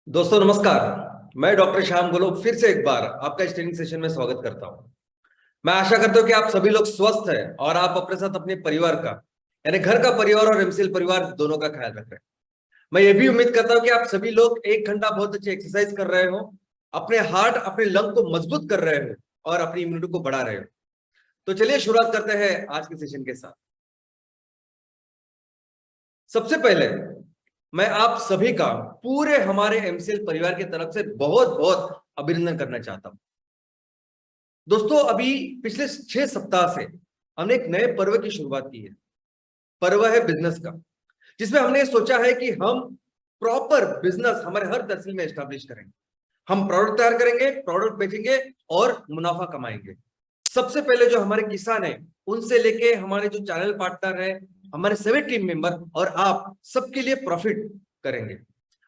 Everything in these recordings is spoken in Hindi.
दोस्तों नमस्कार। मैं डॉक्टर श्याम गोलोक फिर से एक बार आपका इस ट्रेनिंग सेशन में स्वागत करता हूं। मैं आशा करता हूं कि आप सभी लोग स्वस्थ हैं और आप अपने साथ अपने परिवार का यानी घर का परिवार और एमसीएल परिवार दोनों का ख्याल रख रहे हैं। मैं ये भी उम्मीद करता हूं कि आप सभी लोग 1 घंटा बहुत अच्छी एक्सरसाइज कर रहे हो, अपने हार्ट अपने लंग को मजबूत कर रहे हो और अपनी इम्यूनिटी को बढ़ा रहे हो। तो चलिए शुरुआत करते हैं आज के सेशन के साथ। सबसे पहले मैं आप सभी का पूरे हमारे एमसीएल परिवार की तरफ से बहुत बहुत अभिनंदन करना चाहता हूं। दोस्तों अभी पिछले 6 सप्ताह से हमने एक नए पर्व की शुरुआत की है। पर्व है बिजनेस का, जिसमें हमने सोचा है कि हम प्रॉपर बिजनेस हमारे हर तहसील में एस्टैब्लिश करेंगे। हम प्रोडक्ट तैयार करेंगे, प्रोडक्ट बेचेंगे और मुनाफा कमाएंगे। सबसे पहले जो हमारे किसान हैं उनसे लेके हमारे जो चैनल पार्टनर है, हमारे सभी टीम मेंबर और आप सबके लिए प्रॉफिट करेंगे।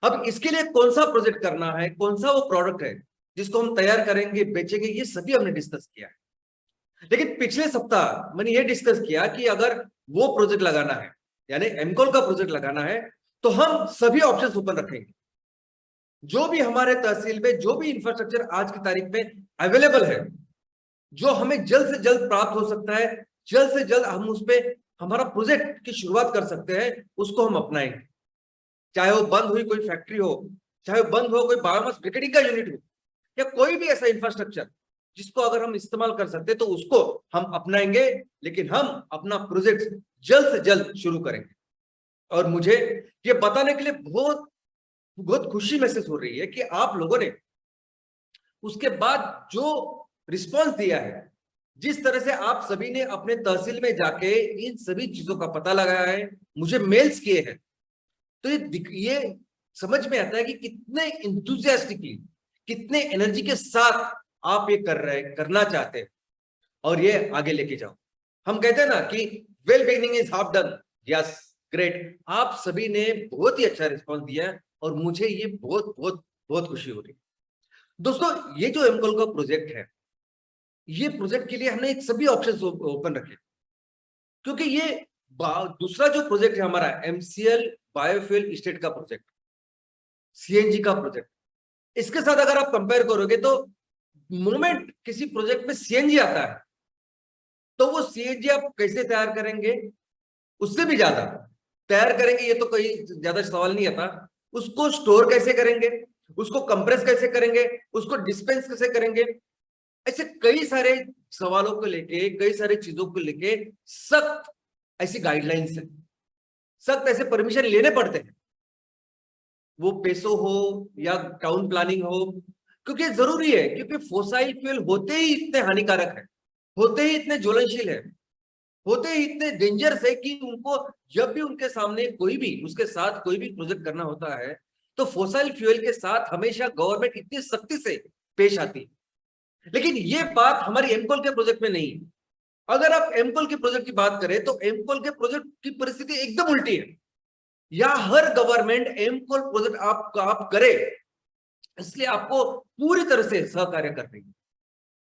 अब इसके लिए कौन सा प्रोजेक्ट करना है, कौन सा वो प्रोडक्ट है जिसको हम तैयार करेंगे, बेचेंगे, ये सभी हमने डिस्कस किया है। लेकिन पिछले सप्ताह मैंने ये डिस्कस किया कि अगर वो प्रोजेक्ट लगाना है यानी एमकॉल का प्रोजेक्ट लगाना है तो हम सभी ऑप्शंस ओपन रखेंगे। जो भी हमारे तहसील में जो भी इंफ्रास्ट्रक्चर आज की तारीख में अवेलेबल है, जो हमें जल्द से जल्द प्राप्त हो सकता है, जल्द से जल्द हम उस पर हमारा प्रोजेक्ट की शुरुआत कर सकते हैं, उसको हम अपनाएंगे। चाहे वो बंद हुई कोई फैक्ट्री हो, चाहे वो बंद हो कोई बायोमास ब्रिकेटिंग का यूनिट हो, या कोई भी ऐसा इंफ्रास्ट्रक्चर जिसको अगर हम इस्तेमाल कर सकते हैं तो उसको हम अपनाएंगे। लेकिन हम अपना प्रोजेक्ट जल्द से जल्द शुरू करेंगे। और मुझे ये बताने के लिए बहुत बहुत खुशी महसूस हो रही है कि आप लोगों ने उसके बाद जो रिस्पांस दिया है, जिस तरह से आप सभी ने अपने तहसील में जाके इन सभी चीजों का पता लगाया है, मुझे मेल्स किए हैं, तो ये समझ में आता है कि कितने इंथुजियास्टिकली, कितने एनर्जी के साथ आप ये करना चाहते हैं और ये आगे लेके जाओ। हम कहते हैं ना कि well beginning is half done. Yes, great. आप सभी ने बहुत ही अच्छा रिस्पॉन्स दिया है और मुझे ये बहुत बहुत बहुत खुशी हो रही है। दोस्तों ये जो एमकॉल का प्रोजेक्ट है, ये प्रोजेक्ट के लिए हमने एक सभी ऑप्शन ओपन रखे, क्योंकि ये दूसरा जो प्रोजेक्ट है हमारा एमसीएल बायोफ्यूल स्टेट का प्रोजेक्ट, सीएनजी का प्रोजेक्ट, इसके साथ अगर आप कंपेयर करोगे तो मोमेंट किसी प्रोजेक्ट में सीएनजी आता है तो वो सीएनजी आप कैसे तैयार करेंगे, उससे भी ज्यादा तैयार करेंगे, ये तो कोई ज्यादा सवाल नहीं आता। उसको स्टोर कैसे करेंगे, उसको कंप्रेस कैसे करेंगे, उसको डिस्पेंस कैसे करेंगे, ऐसे कई सारे सवालों को लेके, कई सारी चीजों को लेके सख्त ऐसी गाइडलाइंस है, सख्त ऐसे परमिशन लेने पड़ते हैं, वो पेसो हो या टाउन प्लानिंग हो, क्योंकि जरूरी है, क्योंकि फोसाइल फ्यूल होते ही इतने हानिकारक है, होते ही इतने ज्वलनशील है, होते ही इतने डेंजरस है कि उनको जब भी उनके सामने कोई भी उसके साथ कोई भी प्रोजेक्ट करना होता है तो फोसाइल फ्यूल के साथ हमेशा गवर्नमेंट इतनी सख्ती से पेश आती है। लेकिन ये बात हमारी एमकॉल के प्रोजेक्ट में नहीं है। अगर आप एमकॉल के प्रोजेक्ट की बात करें तो एमकॉल के प्रोजेक्ट की परिस्थिति एकदम उल्टी है। या हर गवर्नमेंट एमकॉल प्रोजेक्ट आप करे, इसलिए आपको पूरी तरह से सहकार्य कर रही है।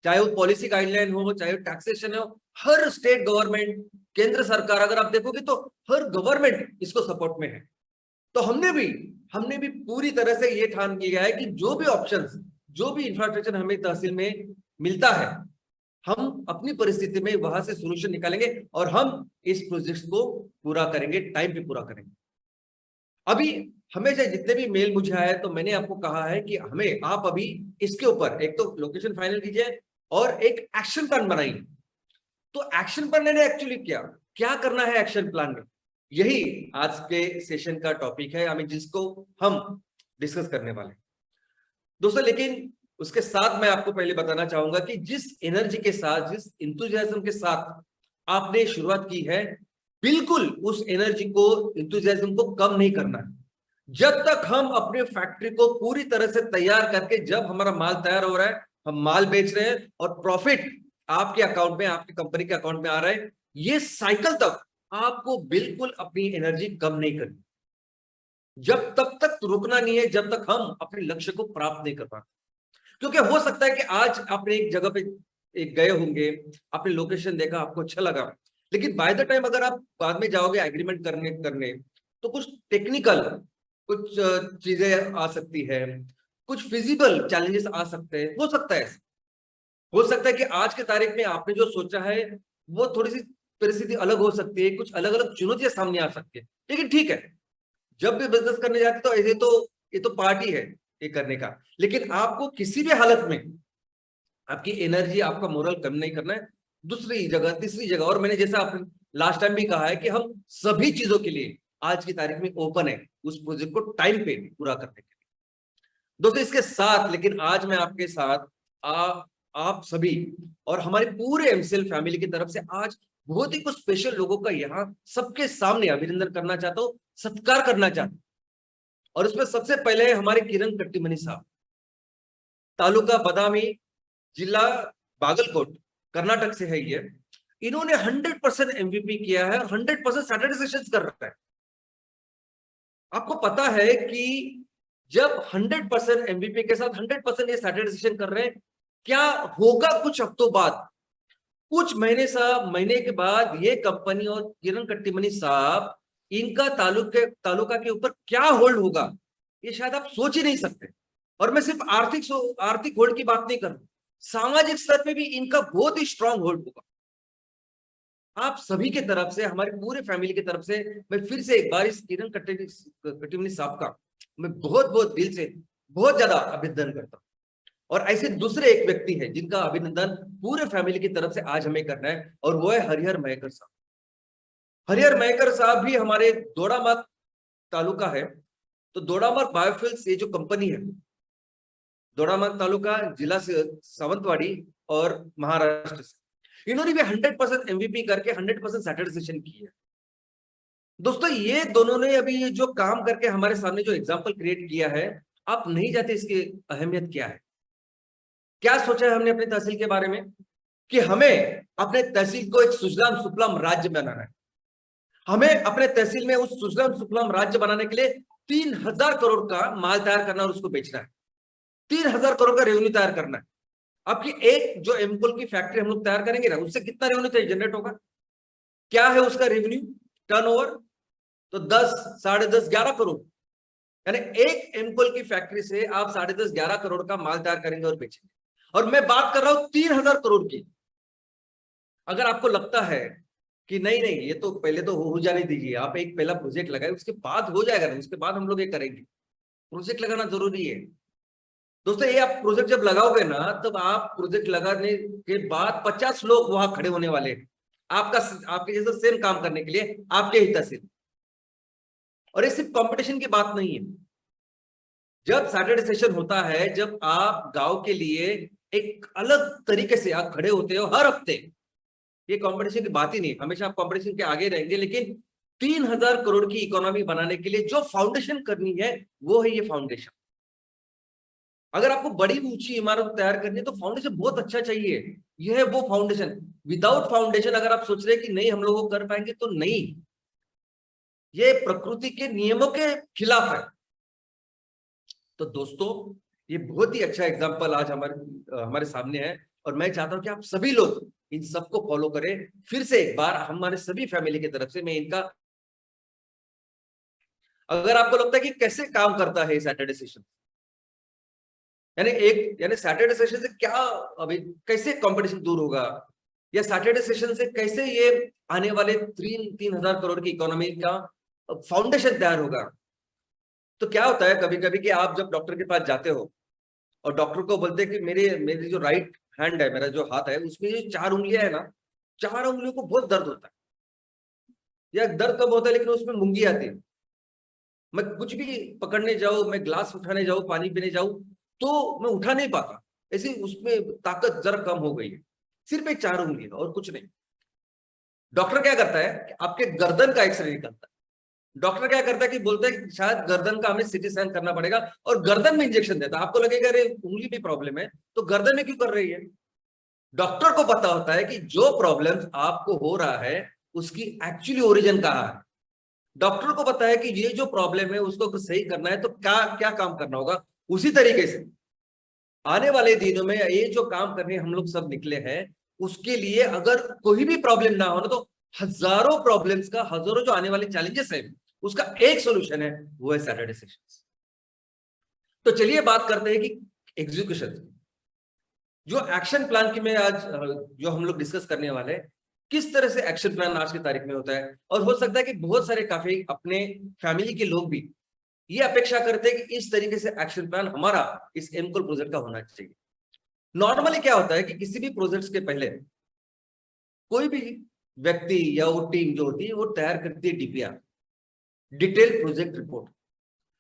चाहे वो पॉलिसी गाइडलाइन हो, चाहे वो टैक्सेशन हो, हर स्टेट गवर्नमेंट, केंद्र सरकार, अगर आप देखोगे तो हर गवर्नमेंट इसको सपोर्ट में है। तो हमने भी पूरी तरह से ये ठान लिया है कि जो भी ऑप्शंस, जो भी इंफ्रास्ट्रक्चर हमें तहसील में मिलता है, हम अपनी परिस्थिति में वहां से सोल्यूशन निकालेंगे और हम इस प्रोजेक्ट को पूरा करेंगे, टाइम पे पूरा करेंगे। अभी हमें से जितने भी मेल मुझे आए तो मैंने आपको कहा है कि हमें आप अभी इसके ऊपर एक तो लोकेशन फाइनल कीजिए और एक एक्शन प्लान बनाइए। तो एक्शन प्लान मैंने एक्चुअली क्या क्या करना है एक्शन प्लान में, यही आज के सेशन का टॉपिक है, हमें जिसको हम डिस्कस करने वाले हैं। दोस्तों लेकिन उसके साथ मैं आपको पहले बताना चाहूंगा कि जिस एनर्जी के साथ, जिस इंथुजियाज्म के साथ आपने शुरुआत की है, बिल्कुल उस एनर्जी को, इंथुजियाज्म को कम नहीं करना है। जब तक हम अपने फैक्ट्री को पूरी तरह से तैयार करके, जब हमारा माल तैयार हो रहा है, हम माल बेच रहे हैं और प्रॉफिट आपके अकाउंट में, आपकी कंपनी के अकाउंट में आ रहा है, ये साइकिल तक आपको बिल्कुल अपनी एनर्जी कम नहीं करनी। जब तब तक रुकना नहीं है जब तक हम अपने लक्ष्य को प्राप्त नहीं कर पाते। क्योंकि हो सकता है कि आज आपने एक जगह पे एक गए होंगे, आपने लोकेशन देखा, आपको अच्छा लगा, लेकिन बाय द टाइम अगर आप बाद में जाओगे एग्रीमेंट करने करने तो कुछ टेक्निकल कुछ चीजें आ सकती है, कुछ फिजिबल चैलेंजेस आ सकते हैं, हो सकता है। हो सकता है कि आज के तारीख में आपने जो सोचा है वो थोड़ी सी परिस्थिति अलग हो सकती है, कुछ अलग अलग चुनौतियां सामने आ सकती है, लेकिन ठीक है। जब भी बिजनेस करने जाते तो ये तो पार्टी है ये करने का, लेकिन आपको किसी भी हालत में आपकी एनर्जी, आपका मोरल कम नहीं करना है। दूसरी जगह, तीसरी जगह, और मैंने जैसा आपने लास्ट टाइम भी कहा है कि हम सभी चीजों के लिए आज की तारीख में ओपन है उस प्रोजेक्ट को टाइम पे पूरा करने के लिए। दोस्तों इसके साथ, लेकिन आज मैं आपके साथ आप सभी और हमारे पूरे एमसीएल फैमिली की तरफ से आज बहुत ही कुछ स्पेशल लोगों का यहाँ सबके सामने अभिनंदन करना चाहता हूँ, सत्कार करना चाहता हूँ। और उसमें सबसे पहले हमारे किरण कट्टीमनी साहब, तालुका बदामी, जिला बागलकोट, कर्नाटक से है ये। इन्होंने 100% एमवीपी किया है, 100% सैटरडे सेशंस कर रहा है। आपको पता है कि जब 100% एमवीपी के साथ 100% ये सैटरडे सेशन कर रहे हैं, क्या होगा कुछ हफ्तों बाद, कुछ महीने के बाद ये कंपनी और किरण कट्टीमनी साहब, इनका तालुका के ऊपर क्या होल्ड होगा, ये शायद आप सोच ही नहीं सकते। और मैं सिर्फ आर्थिक होल्ड की बात नहीं कर रहा, सामाजिक स्तर पे भी इनका बहुत ही स्ट्रांग होल्ड होगा। आप सभी के तरफ से, हमारे पूरे फैमिली की तरफ से मैं फिर से एक बार इस किरण कट्टीमनी साहब का मैं बहुत बहुत दिल से बहुत ज्यादा अभिनंदन करता हूं। और ऐसे दूसरे एक व्यक्ति है जिनका अभिनंदन पूरे फैमिली की तरफ से आज हमें करना है, और वो है हरिहर मयेकर साहब। हरिहर मयेकर साहब भी हमारे दोडामार्ग तालुका है। तो दोडामार्ग बायोफ्यूल्स ये जो कंपनी है, दोडामार्ग तालुका, जिला सावंतवाड़ी और महाराष्ट्र से, इन्होंने भी 100% एमवीपी करके 100% सैटिस्फैक्शन की है। दोस्तों ये दोनों ने अभी ये जो काम करके हमारे सामने जो एग्जाम्पल क्रिएट किया है, आप नहीं जानते इसकी अहमियत क्या है। क्या सोचा है हमने अपनी तहसील के बारे में कि हमें अपने तहसील को एक सुजलाम सुफलाम राज्य बनाना है। हमें अपने तहसील में उस सुजलाम सुफलाम राज्य बनाने के लिए 3000 करोड़ का माल तैयार करना और उसको बेचना है। 3000 करोड़ का रेवेन्यू तैयार करना है। आपकी एक जो एमकोल की फैक्ट्री हम लोग तैयार करेंगे ना, उससे कितना रेवेन्यू जनरेट होगा, क्या है उसका रेवेन्यू टर्नओवर, तो 10, 10.5, 11 करोड़। यानी एक एमकोल की फैक्ट्री से आप 10.5, 11 करोड़ का माल तैयार करेंगे और बेचेंगे। और मैं बात कर रहा हूं 3000 करोड़ की। अगर आपको लगता है कि नहीं नहीं ये तो पहले तो हो जाने दीजिए, आप एक पहला प्रोजेक्ट लगाए, उसके बाद हो जाएगा ना, उसके बाद हम लोग ये करेंगे। प्रोजेक्ट लगाना जरूरी है दोस्तों। ये आप प्रोजेक्ट जब लगाओगे ना, तब आप प्रोजेक्ट लगाने के बाद 50 लोग वहां खड़े होने वाले हैं आपके जैसा सेम काम करने के लिए, आपके हित से। और ये सिर्फ कंपटीशन की बात नहीं है। जब सैटरडे सेशन होता है, जब आप गांव के लिए एक अलग तरीके से आप खड़े होते हो हर हफ्ते, ये कंपटीशन की बात ही नहीं, हमेशा आप कंपटीशन के आगे रहेंगे, लेकिन 3000 करोड़ की इकोनॉमी बनाने के लिए जो फाउंडेशन करनी है वो है ये फाउंडेशन। अगर आपको बड़ी ऊंची इमारत तैयार करनी है तो फाउंडेशन बहुत अच्छा चाहिए। यह है वो फाउंडेशन। विदाउट फाउंडेशन अगर आप सोच रहे हैं कि नहीं हम लोग कर पाएंगे, तो नहीं, ये प्रकृति के नियमों के खिलाफ है। तो दोस्तों ये बहुत ही अच्छा एग्जांपल आज हमारे सामने है, और मैं चाहता हूं कि आप सभी लोग इन सबको फॉलो करें। फिर से एक बार हमारे सभी फैमिली की तरफ से मैं इनका, अगर आपको लगता है कि कैसे काम करता है सैटरडे सेशन, यानी सैटरडे सेशन से क्या, अभी कैसे कंपटीशन दूर होगा, या सैटरडे सेशन से कैसे ये आने वाले 3000 करोड़ की इकोनॉमी का फाउंडेशन तैयार होगा। तो क्या होता है कभी कभी कि आप जब डॉक्टर के पास जाते हो और डॉक्टर को बोलते हैं कि मेरी जो राइट हैंड है, मेरा जो हाथ है, उसमें जो 4 उंगलियां है ना, 4 उंगलियों को बहुत दर्द होता है। या दर्द कब होता है, लेकिन उसमें मुंगी आती है। मैं कुछ भी पकड़ने जाऊं, मैं ग्लास उठाने जाऊं, पानी पीने जाऊं, तो मैं उठा नहीं पाता, ऐसे उसमें ताकत जरा कम हो गई है। सिर्फ एक 4 उंगली और कुछ नहीं। डॉक्टर क्या करता है कि आपके गर्दन का एक्सरे निकालता है। डॉक्टर क्या करता है कि बोलता है कि शायद गर्दन का हमें सीटी स्कैन करना पड़ेगा, और गर्दन में इंजेक्शन देता है। आपको लगेगा अरे उंगली में प्रॉब्लम है तो गर्दन में क्यों कर रही है। डॉक्टर को पता होता है कि जो प्रॉब्लम आपको हो रहा है उसकी एक्चुअली ओरिजिन कहाँ है। डॉक्टर को पता है कि ये जो प्रॉब्लम है उसको सही करना है तो क्या क्या काम करना होगा। उसी तरीके से आने वाले दिनों में ये जो काम करने हम लोग सब निकले हैं, उसके लिए अगर कोई भी प्रॉब्लम ना हो ना, तो हजारों प्रॉब्लम्स का, हजारों जो आने वाले चैलेंजेस है उसका एक सोल्यूशन है, वो है सैटरडे सेशंस। तो चलिए बात करते हैं कि एग्जीक्यूशन, जो एक्शन प्लान की मैं आज जो हम लोग डिस्कस करने वाले हैं, किस तरह से एक्शन प्लान आज की तारीख में होता है। और हो सकता है कि बहुत सारे काफी अपने फैमिली के लोग भी ये अपेक्षा करते हैं कि इस तरीके से एक्शन प्लान हमारा इस एमकोल प्रोजेक्ट का होना चाहिए। नॉर्मली क्या होता है कि किसी भी प्रोजेक्ट्स के पहले कोई भी व्यक्ति या वो टीम जो होती है वो तैयार करती है डीपीआर, डिटेल प्रोजेक्ट रिपोर्ट।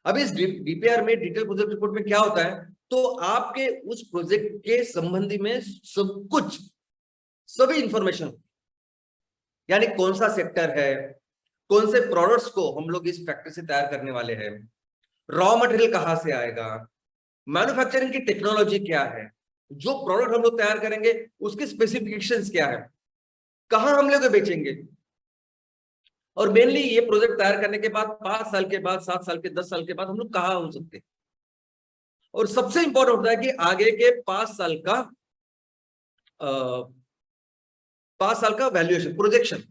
अब इस डीपीआर में, डिटेल प्रोजेक्ट रिपोर्ट में क्या होता है, तो आपके उस प्रोजेक्ट के संबंधी में सब कुछ, सभी इंफॉर्मेशन, यानी कौन सा सेक्टर है, कौन से प्रोडक्ट्स को हम लोग इस फैक्ट्री से तैयार करने वाले हैं, रॉ मटेरियल कहां से आएगा, मैन्युफैक्चरिंग की टेक्नोलॉजी क्या है, जो प्रोडक्ट हम लोग तैयार करेंगे उसके स्पेसिफिकेशंस क्या है, कहां हम लोग बेचेंगे। और मेनली ये प्रोजेक्ट तैयार करने के बाद 5 साल के बाद, 7 साल के, 10 साल के बाद हम लोग कहां हो सकते हैं। और सबसे इंपॉर्टेंट होता है कि आगे के 5 साल का 5 साल का वैल्यूएशन, प्रोजेक्शन,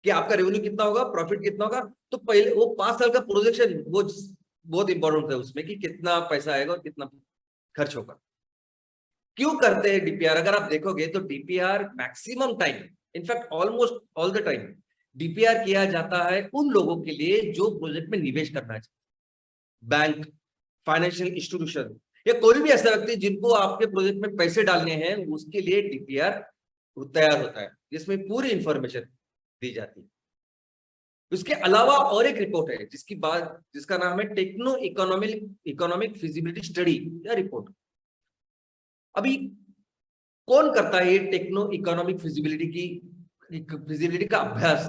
कि आपका रेवेन्यू कितना होगा, प्रॉफिट कितना होगा। तो पहले वो 5 साल का प्रोजेक्शन वो बहुत इंपॉर्टेंट होता है उसमें, कि कितना पैसा आएगा और कितना खर्च होगा। क्यों करते हैं डीपीआर? अगर आप देखोगे तो DPR maximum time, in fact almost all the time DPR किया जाता है उन लोगों के लिए जो प्रोजेक्ट में निवेश करना चाहते, बैंक, फाइनेंशियल इंस्टीट्यूशन, या कोई भी ऐसा व्यक्ति जिनको आपके प्रोजेक्ट में पैसे डालने हैं, उसके लिए डीपीआर तैयार होता है, जिसमें पूरी इंफॉर्मेशन दी जाती है। उसके अलावा और एक रिपोर्ट है जिसका नाम है टेक्नो इकोनॉमिक फिजिबिलिटी स्टडी या रिपोर्ट। अभी कौन करता है ये टेक्नो इकोनॉमिक फिजिबिलिटी का अभ्यास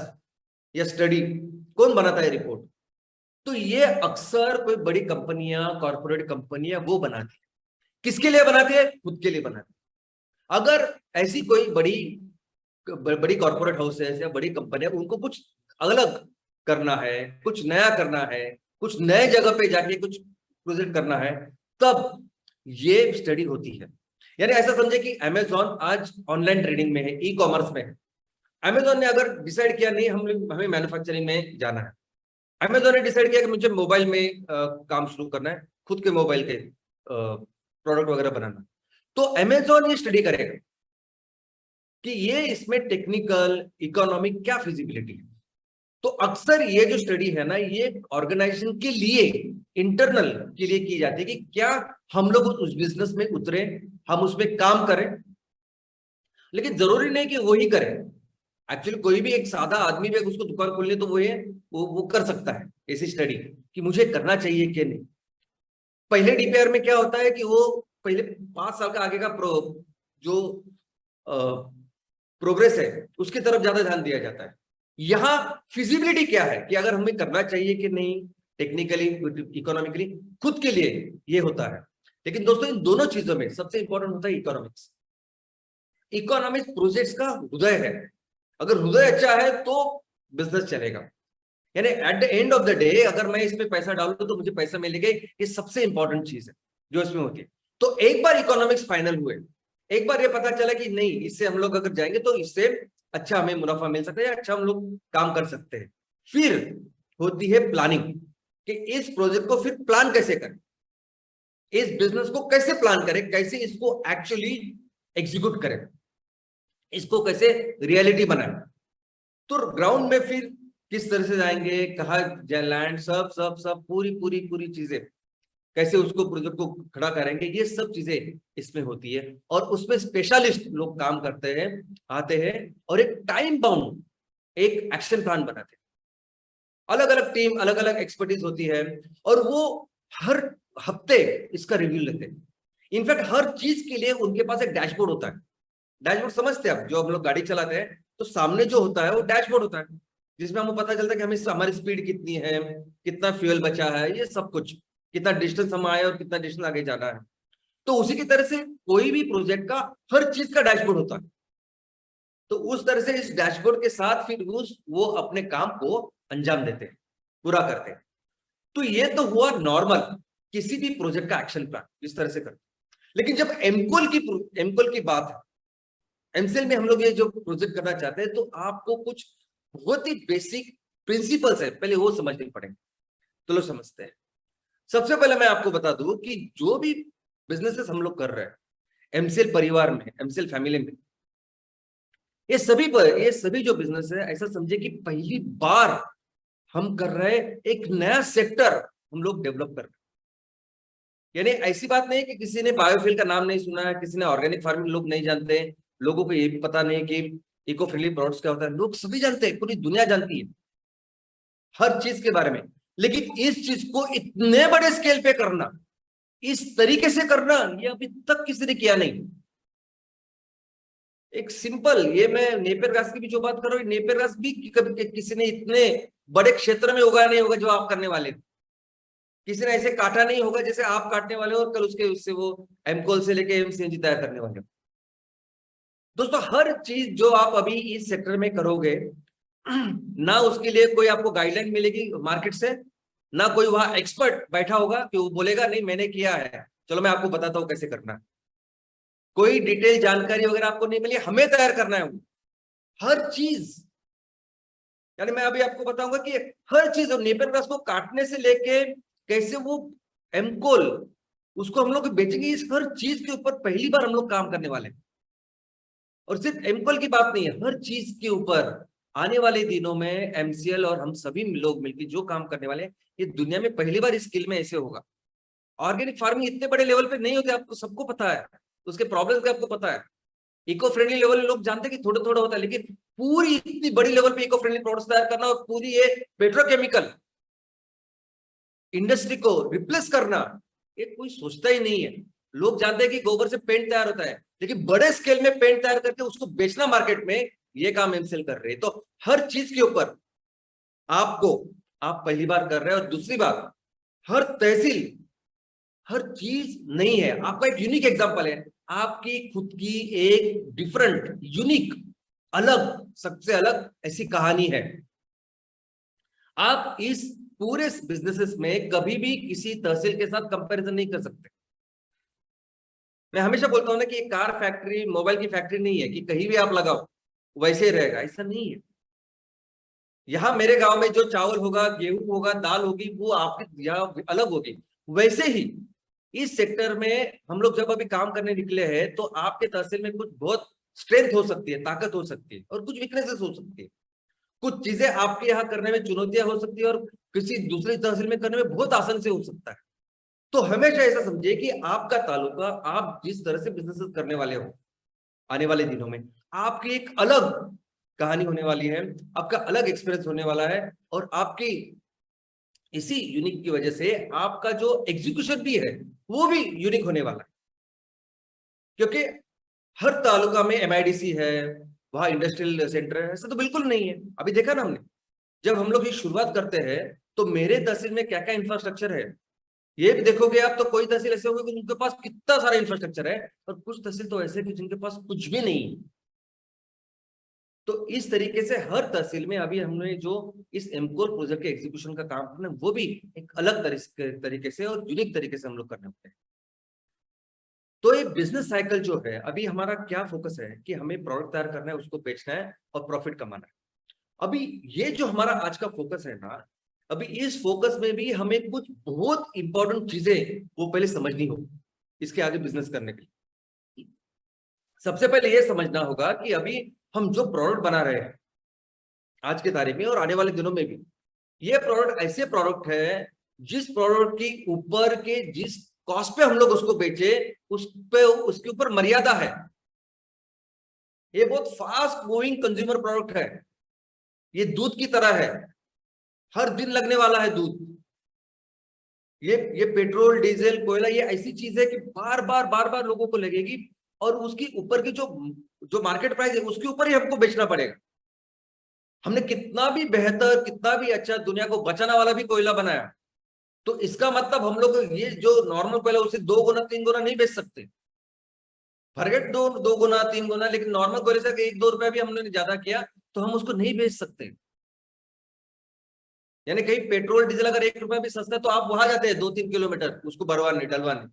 या स्टडी, कौन बनाता है रिपोर्ट? तो ये अक्सर कोई बड़ी कंपनियां, कॉर्पोरेट कंपनियां वो बनाती है। किसके लिए बनाती है? खुद के लिए बनाती है। अगर ऐसी कोई बड़ी कॉर्पोरेट हाउस है या बड़ी कंपनियां, उनको कुछ अलग करना है, कुछ नया करना है, कुछ नए जगह पे जाके कुछ प्रोजेक्ट करना है, तब ये स्टडी होती है। यानी ऐसा समझे कि अमेजॉन आज ऑनलाइन ट्रेडिंग में है, ई कॉमर्स में है। अमेजॉन ने अगर डिसाइड किया नहीं हमें मैन्युफैक्चरिंग में जाना है, अमेजॉन ने डिसाइड किया कि मुझे मोबाइल में काम शुरू करना है, खुद के मोबाइल के प्रोडक्ट वगैरह बनाना, तो अमेजॉन ये स्टडी करेगा कि ये इसमें टेक्निकल, इकोनॉमिक क्या फिजिबिलिटी है। तो अक्सर ये जो स्टडी है ना, ये ऑर्गेनाइजेशन के लिए, इंटरनल के लिए की जाती है कि क्या हम लोग उस बिजनेस में उतरे, हम उसमें काम करें। लेकिन जरूरी नहीं कि वो ही करें। एक्चुअली कोई भी एक सादा आदमी भी उसको दुकान खोलने, तो वो कर सकता है ऐसी स्टडी कि मुझे करना चाहिए कि नहीं। पहले डीपीआर में क्या होता है कि वो पहले 5 साल का आगे का जो प्रोग्रेस है उसकी तरफ ज्यादा ध्यान दिया जाता है। यहाँ फिजिबिलिटी क्या है कि अगर हमें करना चाहिए कि नहीं, टेक्निकली, इकोनॉमिकली, खुद के लिए ये होता है। लेकिन दोस्तों इन दोनों चीजों में सबसे इंपॉर्टेंट होता है इकोनॉमिक्स। इकोनॉमिक्स प्रोजेक्ट्स का हृदय है। अगर हृदय अच्छा है तो बिजनेस चलेगा। यानी at the end of the day अगर मैं इसमें पैसा डालूं तो मुझे पैसा मिलेगा, ये सबसे इंपॉर्टेंट चीज है जो इसमें होती है। तो एक बार इकोनॉमिक्स फाइनल हुए, एक बार ये पता चला कि नहीं, इससे हम लोग अगर जाएंगे तो इससे अच्छा हमें मुनाफा मिल सकता है, अच्छा हम लोग काम कर सकते हैं, फिर होती है प्लानिंग कि इस प्रोजेक्ट को फिर प्लान कैसे करें, इस बिजनेस को कैसे प्लान करें, कैसे इसको एक्चुअली एग्जीक्यूट करें, इसको कैसे रियलिटी बनाएं। तो ग्राउंड में फिर किस तरह से जाएंगे, कहा लैंड, सब सब सब पूरी पूरी पूरी चीजें, कैसे उसको प्रोजेक्ट को खड़ा करेंगे, ये सब चीजें इसमें होती है। और उसमें स्पेशलिस्ट लोग काम करते हैं, आते हैं और एक टाइम बाउंड एक एक्शन प्लान बनाते हैं। अलग अलग टीम, अलग अलग एक्सपर्टीज होती है और वो हर हफ्ते इसका रिव्यू लेते हैं। इनफैक्ट हर चीज के लिए उनके पास एक डैशबोर्ड होता है। डैशबोर्ड समझते हैं आप? जो हम लोग गाड़ी चलाते हैं तो सामने जो होता है वो डैशबोर्ड होता है, जिसमें हमें पता चलता है कि हमें हमारी स्पीड कितनी है, कितना फ्यूल बचा है, ये सब कुछ, कितना डिस्टेंस हम आए और कितना डिस्टेंस आगे जाना है। तो उसी की तरह से कोई भी प्रोजेक्ट का हर चीज का डैशबोर्ड होता है। तो उस तरह से इस डैशबोर्ड के साथ फिर वो अपने काम को अंजाम देते हैं, पूरा करते हैं। तो ये तो हुआ नॉर्मल किसी भी प्रोजेक्ट का एक्शन प्लान इस तरह से करते हैं। लेकिन जब एमकोल की बात है, एमसीएल में हम लोग ये जो प्रोजेक्ट करना चाहते हैं, तो आपको कुछ बहुत ही बेसिक प्रिंसिपल्स है, पहले वो समझने पड़ेंगे। तो लोग समझते हैं। सबसे पहले मैं आपको बता दूं कि जो भी बिजनेसेस हम लोग कर रहे हैं एमसीएल परिवार में, एमसीएल फैमिली में, ये सभी जो बिजनेस है, ऐसा समझे कि पहली बार हम कर रहे हैं, एक नया सेक्टर हम लोग डेवलप कर रहे हैं। यानी ऐसी बात नहीं है कि किसी ने बायोफ्यूल का नाम नहीं सुना है, किसी ने ऑर्गेनिक फार्मिंग लोग नहीं जानते, लोगों को ये भी पता नहीं कि इको फ्रेंडली प्रोडक्ट्स क्या होता है। लोग सभी जानते हैं, पूरी दुनिया जानती है हर चीज के बारे में। लेकिन इस चीज को इतने बड़े स्केल पे करना, इस तरीके से करना, ये अभी तक किसी ने किया नहीं। एक सिंपल, ये मैं नेपियर घास की भी जो बात कर रहा हूँ, नेपियर घास भी कभी किसी ने इतने बड़े क्षेत्र में उगाया नहीं होगा जो आप करने वाले। किसी ने ऐसे काटा नहीं होगा जैसे आप काटने वाले हो, और कल उससे वो एमकोल से लेके एमसीएनजी तैयार करने वाले हो। दोस्तों, हर चीज जो आप अभी इस सेक्टर में करोगे, ना उसके लिए कोई आपको गाइडलाइन मिलेगी मार्केट से, ना कोई वहां एक्सपर्ट बैठा होगा कि वो बोलेगा नहीं मैंने किया है, चलो मैं आपको बताता हूं कैसे करना है। कोई डिटेल जानकारी वगैरह आपको नहीं मिली, हमें तैयार करना है वो हर चीज। यानी मैं अभी आपको बताऊंगा कि हर चीज नेपियर ग्रास को काटने से लेके कैसे वो एमकोल उसको हम लोग बेचेंगे, इस हर चीज के ऊपर पहली बार हम लोग काम करने वाले हैं। और सिर्फ एमकोल की बात नहीं है, हर चीज के ऊपर आने वाले दिनों में एमसीएल और हम सभी लोग मिलकर जो काम करने वाले हैं, ये दुनिया में पहली बार इस स्किल में ऐसे होगा। ऑर्गेनिक फार्मिंग इतने बड़े लेवल पे नहीं होते, आपको सबको पता है, उसके प्रॉब्लम्स का आपको पता है। इको फ्रेंडली लेवल लोग जानते हैं कि थोड़ा थोड़ा होता है, लेकिन पूरी इतनी बड़ी लेवल पे इको फ्रेंडली प्रोडक्ट्स तैयार करना और पूरी ये पेट्रोकेमिकल इंडस्ट्री को रिप्लेस करना, ये कोई सोचता ही नहीं है। लोग जानते हैं कि गोबर से पेंट तैयार होता है, लेकिन बड़े स्केल में पेंट तैयार करके उसको बेचना मार्केट में, ये काम एमसीएल कर रहे हैं। तो हर चीज के ऊपर आपको, आप पहली बार कर रहे हैं। और दूसरी बात, हर तहसील, हर चीज नहीं है, आपका एक यूनिक एग्जांपल है, आपकी खुद की एक डिफरेंट, यूनिक, अलग, सबसे अलग ऐसी कहानी है। आप इस पूरे बिजनेसेस में कभी भी किसी तहसील के साथ कंपैरिजन नहीं कर सकते। मैं हमेशा बोलता हूं ना कि कार फैक्ट्री मोबाइल की फैक्ट्री नहीं है कि कहीं भी आप लगाओ वैसे ही रहेगा, ऐसा नहीं है। यहाँ मेरे गांव में जो चावल होगा, गेहूं होगा, दाल होगी, वो आपके यहाँ अलग होगी। वैसे ही इस सेक्टर में हम लोग जब अभी काम करने निकले हैं, तो आपके तहसील में कुछ बहुत स्ट्रेंथ हो सकती है, ताकत हो सकती है, और कुछ वीकनेसेस हो सकती है। कुछ चीजें आपके यहाँ करने में चुनौतियां हो सकती है और किसी दूसरी तहसील में करने में बहुत आसान से हो सकता है। तो हमेशा ऐसा समझिए कि आपका तालुका, आप जिस तरह से बिजनेस करने वाले हो आने वाले दिनों में, आपकी एक अलग कहानी होने वाली है, आपका अलग एक्सपीरियंस होने वाला है। और आपकी इसी यूनिक की वजह से आपका जो एग्जीक्यूशन भी है वो भी यूनिक होने वाला है। क्योंकि हर तालुका में एमआईडीसी है, वहां इंडस्ट्रियल सेंटर है, ऐसा तो बिल्कुल नहीं है। अभी देखा ना हमने, जब हम लोग ये शुरुआत करते हैं तो मेरे तहसील में क्या क्या इंफ्रास्ट्रक्चर है, ये भी देखोगे आप, तो कोई तहसील ऐसे होगी कि उनके पास कितना सारा इंफ्रास्ट्रक्चर है, और कुछ तहसील तो ऐसे कि जिनके पास कुछ भी नहीं है। तो इस तरीके से हर तहसील में अभी हमने जो इस एमकोल प्रोजेक्ट के एग्जीक्यूशन का काम करना, वो भी एक अलग तरीके से और यूनिक तरीके से हम लोग करने होते हैं। तो ये बिजनेस साइकिल जो है, अभी हमारा क्या फोकस है कि हमें प्रोडक्ट तैयार करना है, उसको बेचना है और प्रॉफिट कमाना है। अभी ये जो हमारा आज का फोकस है ना, अभी इस फोकस में भी हमें कुछ बहुत इंपॉर्टेंट चीजें वो पहले समझनी होगी इसके आगे बिजनेस करने के लिए। सबसे पहले ये समझना होगा कि अभी हम जो प्रोडक्ट बना रहे हैं आज के तारीख में और आने वाले दिनों में भी, ये प्रोडक्ट ऐसे प्रोडक्ट है जिस प्रोडक्ट की ऊपर के जिस कॉस्ट पे हम लोग उसको बेचे, उस पे उसके ऊपर मर्यादा है। ये बहुत फास्ट मूविंग कंज्यूमर प्रोडक्ट है, ये दूध की तरह है, हर दिन लगने वाला है दूध। ये पेट्रोल, डीजल, कोयला, ये ऐसी चीज है कि बार बार बार बार लोगों को लगेगी, और उसकी ऊपर की जो जो मार्केट प्राइस है उसके ऊपर ही हमको बेचना पड़ेगा। हमने कितना भी बेहतर, कितना भी अच्छा दुनिया को बचाने वाला भी कोयला बनाया, तो इसका मतलब हम लोग ये जो नॉर्मल कोयला उसे 2 गुना 3 गुना नहीं बेच सकते। फॉरगेट 2 गुना 3 गुना, लेकिन नॉर्मल कोयले से 1-2 रुपया भी हमने ज्यादा किया तो हम उसको नहीं बेच सकते। यानी कहीं पेट्रोल डीजल अगर 1 रुपया भी सस्ता है तो आप वहां जाते हैं 2-3 किलोमीटर उसको भरवाने डलवाने।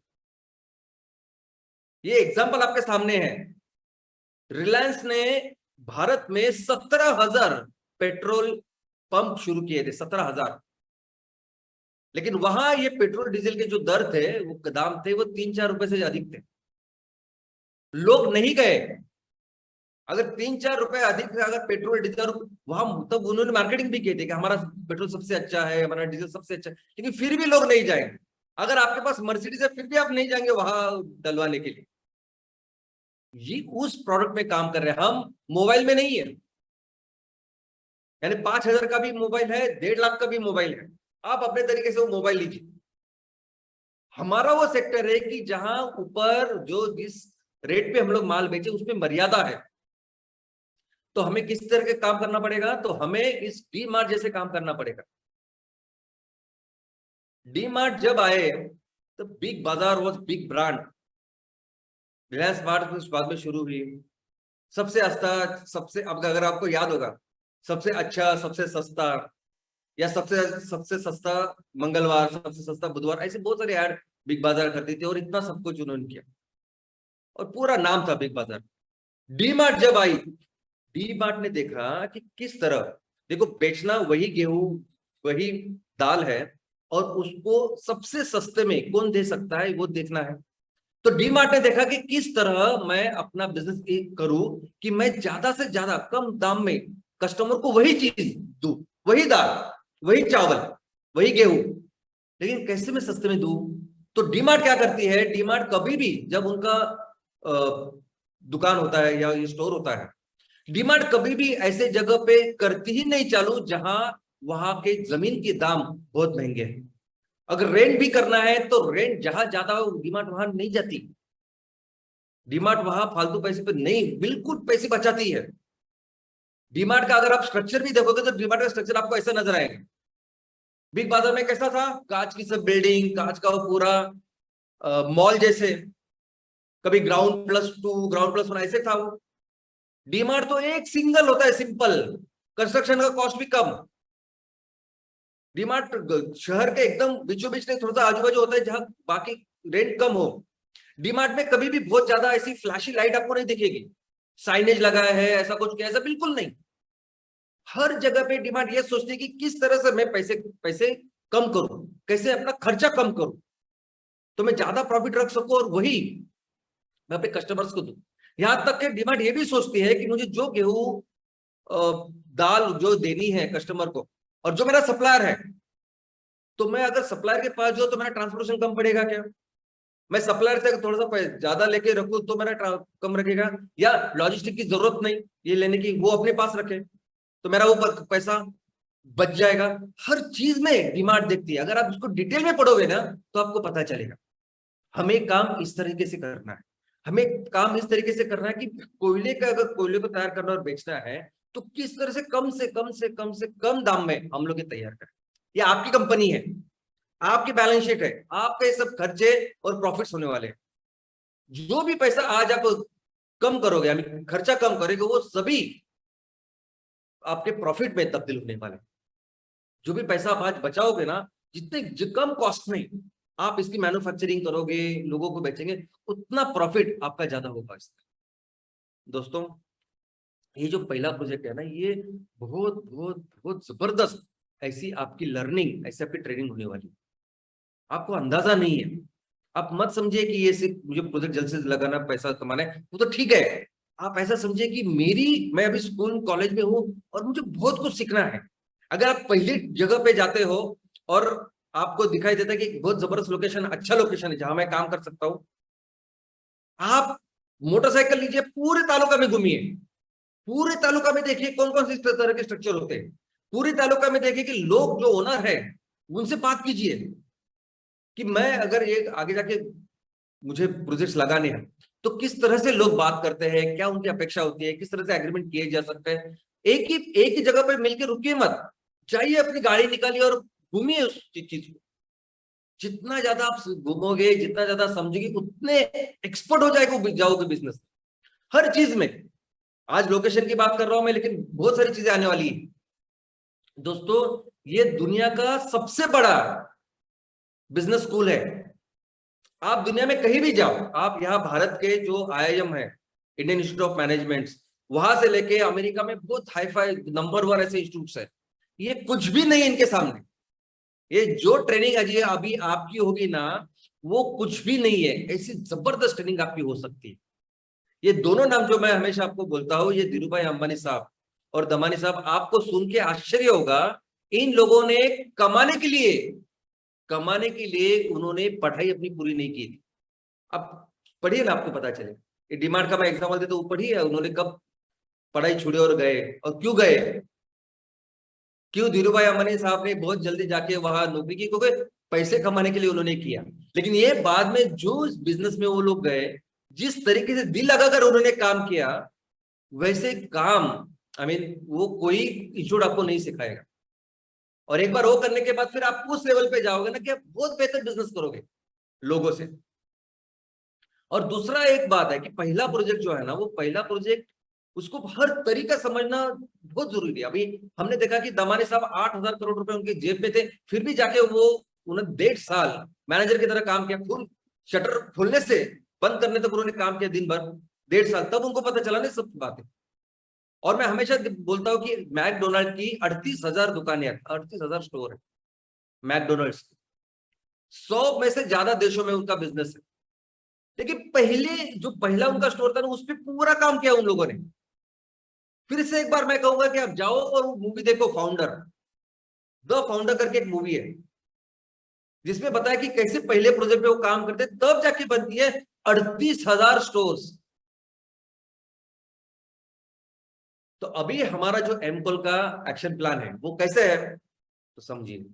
ये एग्जाम्पल आपके सामने है। रिलायंस ने भारत में 17,000 पेट्रोल पंप शुरू किए थे 17,000, लेकिन वहां ये पेट्रोल डीजल के जो दर थे, वो दाम थे, वो 3-4 रुपए से अधिक थे। लोग नहीं गए। अगर 3-4 रुपए अधिक थे, अगर पेट्रोल डीजल वहां, तब उन्होंने मार्केटिंग भी की थी कि हमारा पेट्रोल सबसे अच्छा है, हमारा डीजल सबसे अच्छा है, लेकिन फिर भी लोग नहीं जाएंगे। अगर आपके पास मर्सिडीज है फिर भी आप नहीं जाएंगे वहां डलवाने के लिए। ये उस प्रोडक्ट में काम कर रहे हैं हम, मोबाइल में नहीं है। यानी 5,000 का भी मोबाइल है, 1.5 लाख का भी मोबाइल है, आप अपने तरीके से वो मोबाइल लीजिए। हमारा वो सेक्टर है कि जहां ऊपर जो जिस रेट पे हम लोग माल बेचे उसमें मर्यादा है। तो हमें किस तरह के काम करना पड़ेगा? तो हमें इस डी मार्ट जैसे काम करना पड़ेगा। डी मार्ट जब आए तो बिग बाजार was big brand. Reliance mart उस बाद में शुरू हुई, सबसे अच्छा, सबसे, अब अगर आपको याद होगा, सबसे अच्छा, सबसे सस्ता, या सबसे सबसे सस्ता मंगलवार, सबसे सस्ता बुधवार, ऐसे बहुत सारे ऐड बिग बाजार करती थी और इतना सब कुछ उन्होंने किया और पूरा नाम था बिग बाजार। डी मार्ट जब आई, डी मार्ट ने देखा कि किस तरह, देखो बेचना वही गेहूं, वही दाल है, और उसको सबसे सस्ते में कौन दे सकता है वो देखना है। तो डी मार्ट ने देखा कि किस तरह मैं अपना बिजनेस करूं कि मैं ज्यादा से ज्यादा कम दाम में कस्टमर को वही चीज दूं, वही दाल, वही चावल, वही गेहूं, लेकिन कैसे मैं सस्ते में दूं। तो डी मार्ट क्या करती है, डी मार्ट कभी भी जब उनका दुकान होता है या स्टोर होता है, डीमार्ट कभी भी ऐसे जगह पे करती ही नहीं चालू जहां वहां के जमीन के दाम बहुत महंगे हैं। अगर रेंट भी करना है तो रेंट जहां ज्यादा हो, डीमार्ट वहां नहीं जाती। डीमार्ट वहां फालतू पैसे पे नहीं, बिल्कुल पैसे बचाती है। डीमार्ट का अगर आप स्ट्रक्चर भी देखोगे तो डीमार्ट का स्ट्रक्चर आपको ऐसा नजर आएगा। बिग बाजार में कैसा था, कांच की सब बिल्डिंग, कांच का वो पूरा मॉल जैसे, कभी ग्राउंड प्लस 2, ग्राउंड प्लस 1 ऐसे था वो। डीमार्ट तो एक सिंगल होता है, सिंपल, कंस्ट्रक्शन का कॉस्ट भी कम। डीमार्ट शहर के एकदम बीचों बीच नहीं, थोड़ा सा आजू बाजू होता है जहां बाकी रेंट कम हो। डीमार्ट में कभी भी बहुत ज्यादा ऐसी फ्लैशी लाइट आपको नहीं दिखेगी, साइनेज लगाया है ऐसा कुछ किया, ऐसा बिल्कुल नहीं। हर जगह पे डीमार्ट ये सोचती है कि किस तरह से मैं पैसे पैसे कम करूं, कैसे अपना खर्चा कम करूं, तो मैं ज्यादा प्रॉफिट रख सकूं और वही मैं अपने कस्टमर्स को दूं। यहां तक कि डीमार्ट ये भी सोचती है कि मुझे जो गेहूं दाल जो देनी है कस्टमर को, और जो मेरा सप्लायर है, तो मैं अगर सप्लायर के पास जो, तो मेरा ट्रांसपोर्टेशन कम पड़ेगा क्या? मैं सप्लायर से थोड़ा सा ज्यादा लेके रखूं तो मेरा कम रखेगा, या लॉजिस्टिक की जरूरत नहीं ये लेने की, वो अपने पास रखे तो मेरा वो पैसा बच जाएगा। हर चीज में डिमांड देखती है। अगर आप उसको डिटेल में पढ़ोगे ना तो आपको पता चलेगा। हमें काम इस तरीके से करना है, हमें काम इस तरीके से करना है कि कोयले का, अगर कोयले को तैयार करना और बेचना है तो किस तरह से कम से कम से कम से कम दाम में हम लोग ये तैयार करें। ये आपकी कंपनी है, आपकी बैलेंस शीट है, आपके सब खर्चे और प्रॉफिट्स होने वाले हैं। जो भी पैसा आज आप कम करोगे, यानी खर्चा कम करोगे, वो सभी आपके प्रॉफिट में तब्दील होने वाले। जो भी पैसा आप आज बचाओगे ना, जितने कम कॉस्ट में आप इसकी मैन्युफैक्चरिंग करोगे, लोगों को बेचेंगे, उतना प्रॉफिट आपका ज्यादा होगा इसमें। दोस्तों, ये जो पहला प्रोजेक्ट है ना, ये बहुत बहुत बहुत जबरदस्त ऐसी आपकी लर्निंग, ऐसी आपकी ट्रेनिंग होने वाली है। आपको अंदाजा नहीं है। आप मत समझिए कि ये सिर्फ मुझे प्रोजेक्ट जल्द से जल्द लगाना, पैसा कमाना है, वो तो ठीक है। आप ऐसा समझिए कि मैं अभी स्कूल कॉलेज में हूँ और मुझे बहुत कुछ सीखना है। अगर आप पहली जगह पे जाते हो और आपको दिखाई देता है कि बहुत जबरदस्त लोकेशन, अच्छा लोकेशन है जहां मैं काम कर सकता हूँ, आप मोटरसाइकिल लीजिए, पूरे तालुका में घूमिए, पूरे तालुका में देखिए कौन कौन सी तरह के स्ट्रक्चर होते हैं। पूरे तालुका में देखिए कि लोग जो ओनर है उनसे बात कीजिए कि मैं अगर ये आगे जाके मुझे प्रोजेक्ट्स लगाने हैं तो किस तरह से लोग बात करते हैं, क्या उनकी अपेक्षा होती है, किस तरह से एग्रीमेंट किए जा सकते हैं। एक ही जगह पर मिलकर रुकिए मत, जाइए अपनी गाड़ी निकालिए और घूमिए उस चीज को। जितना ज्यादा आप घूमोगे, जितना ज्यादा समझोगे, उतने एक्सपर्ट हो जाओगे बिजनेस हर चीज में। आज लोकेशन की बात कर रहा हूं मैं, लेकिन बहुत सारी चीजें आने वाली है। दोस्तों, ये दुनिया का सबसे बड़ा बिजनेस स्कूल है। आप दुनिया में कहीं भी जाओ, आप यहाँ भारत के जो IIM है, इंडियन इंस्टीट्यूट ऑफ मैनेजमेंट, वहां से लेके अमेरिका में बहुत हाई फाई नंबर 1 ऐसे इंस्टीट्यूट है। ये कुछ भी नहीं इनके सामने। ये जो ट्रेनिंग अजय अभी आपकी होगी ना, वो कुछ भी नहीं है। ऐसी जबरदस्त ट्रेनिंग आपकी हो सकती है। ये दोनों नाम जो मैं हमेशा आपको बोलता हूं, ये धीरू भाई अंबानी साहब और दमानी साहब, आपको सुन के आश्चर्य होगा, इन लोगों ने कमाने के लिए उन्होंने पढ़ाई अपनी पूरी नहीं की थी। अब पढ़िए ना, आपको पता चले। ये डिमांड का मैं एग्जाम्पल देता हूँ, पढ़िए उन्होंने कब पढ़ाई छोड़ी और गए, और क्यों गए। क्यों धीरू भाई अंबानी साहब ने बहुत जल्दी जाके वहां नौकरी की, क्योंकि पैसे कमाने के लिए उन्होंने किया। लेकिन ये बाद में जो बिजनेस में वो लोग गए, जिस तरीके से दिल लगाकर उन्होंने काम किया, वैसे काम, वो कोई इंस्टीट्यूट आपको नहीं सिखाएगा। और एक बार वो करने के बाद फिर आप उस लेवल पे जाओगे ना कि आप बहुत बेहतर बिजनेस करोगे लोगों से। और दूसरा एक बात है कि पहला प्रोजेक्ट जो है ना, वो पहला प्रोजेक्ट, उसको हर तरीका समझना बहुत जरूरी है। अभी हमने देखा कि दमानी साहब 8,000 करोड़ रुपए उनके जेब में थे, फिर भी जाके वो उन्होंने 1.5 साल मैनेजर की तरह काम किया। फुल शटर खोलने से बंद करने तक उन्होंने काम किया, दिन भर 1.5 साल, तब उनको पता चला ना सब बातें। और मैं हमेशा बोलता हूँ कि मैकडोनाल्ड की 38,000 दुकानें, 38,000 स्टोर है मैकडोनाल्ड्स। 100 में से ज्यादा देशों में उनका बिजनेस है। लेकिन पहले जो पहला उनका स्टोर था ना, उस पर पूरा काम किया उन लोगों ने। फिर से एक बार मैं कहूंगा कि आप जाओ और वो मूवी देखो, फाउंडर, द फाउंडर करके एक मूवी है, जिसमें बताया कि कैसे पहले प्रोजेक्ट पे वो काम करते, तब जाके बनती है 38,000 स्टोर्स। तो अभी हमारा जो एमकोल का एक्शन प्लान है, वो कैसे है, तो समझिए।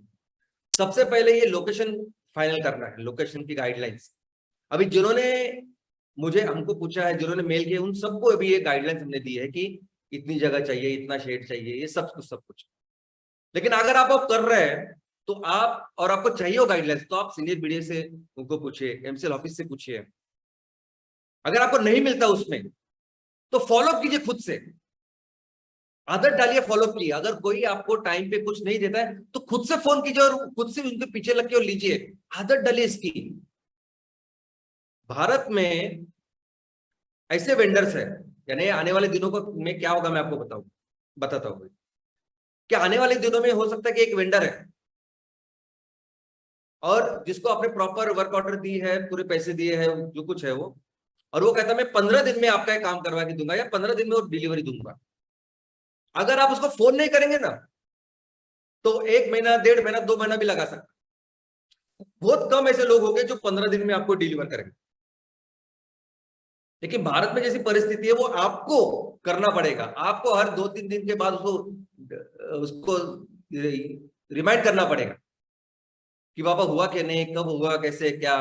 सबसे पहले ये लोकेशन फाइनल करना है, लोकेशन की गाइडलाइंस। अभी जिन्होंने मुझे हमको पूछा है, जिन्होंने मेल किया, उन सबको अभी ये गाइडलाइंस हमने दी है कि इतनी जगह चाहिए, इतना शेड चाहिए, ये सब कुछ। लेकिन अगर आप कर रहे हैं, तो आप, और आपको चाहिए हो गाइडलाइंस, तो आप सीनियर बीडीए से उनको पूछिए, एमसीएल ऑफिस से पूछिए। अगर आपको नहीं मिलता उसमें, तो फॉलोअप कीजिए खुद से, आदत डालिए फॉलोअप की। अगर कोई आपको टाइम पे कुछ नहीं देता है, तो खुद से फोन कीजिए और खुद से उनके पीछे लग के और लीजिए। आदत डालिए इसकी। भारत में ऐसे वेंडर्स है, यानी आने वाले दिनों को में क्या होगा मैं आपको बताता हूँ कि आने वाले दिनों में हो सकता है कि एक वेंडर है, और जिसको आपने प्रॉपर वर्क ऑर्डर दी है, पूरे पैसे दिए हैं, जो कुछ है वो, और वो कहता है मैं 15 दिन में आपका एक काम करवा के दूंगा, या 15 दिन में वो डिलीवरी दूंगा। अगर आप उसको फोन नहीं करेंगे ना, तो 1 महीना, 1.5 महीना, 2 महीना भी लगा सकता। बहुत कम ऐसे लोग होंगे जो 15 दिन में आपको डिलीवर करेंगे। लेकिन भारत में जैसी परिस्थिति है, वो आपको करना पड़ेगा। आपको हर 2-3 दिन के बाद उसको उसको रिमाइंड करना पड़ेगा कि बाबा हुआ कि नहीं, कब हुआ, कैसे, क्या।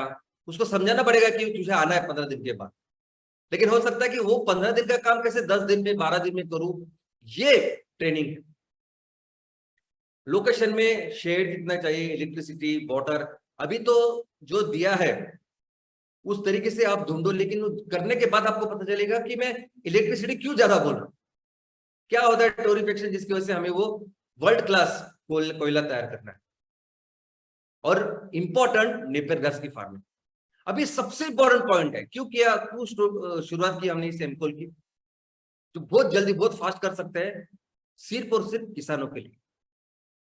उसको समझाना पड़ेगा कि तुझे आना है 15 दिन के बाद। लेकिन हो सकता है कि वो 15 दिन का काम कैसे 10 दिन में, 12 दिन में करूं, ये ट्रेनिंग है। लोकेशन में शेड कितना चाहिए, इलेक्ट्रिसिटी, वाटर, अभी तो जो दिया है उस तरीके से आप ढूंढो। लेकिन करने के बाद आपको पता चलेगा कि मैं इलेक्ट्रिसिटी क्यों ज्यादा बोल रहा हूं, क्या होता है टोरिफिकेशन, जिसकी वजह से हमें वो वर्ल्ड क्लास कोयला तैयार करना है। और इंपॉर्टेंट नेपियर घास की फार्मिंग, अभी सबसे इंपॉर्टेंट पॉइंट है। क्यों शुरुआत की हमने इस एमकोल की, जो बहुत जल्दी, बहुत फास्ट कर सकते हैं, सिर्फ और सिर्फ किसानों के लिए।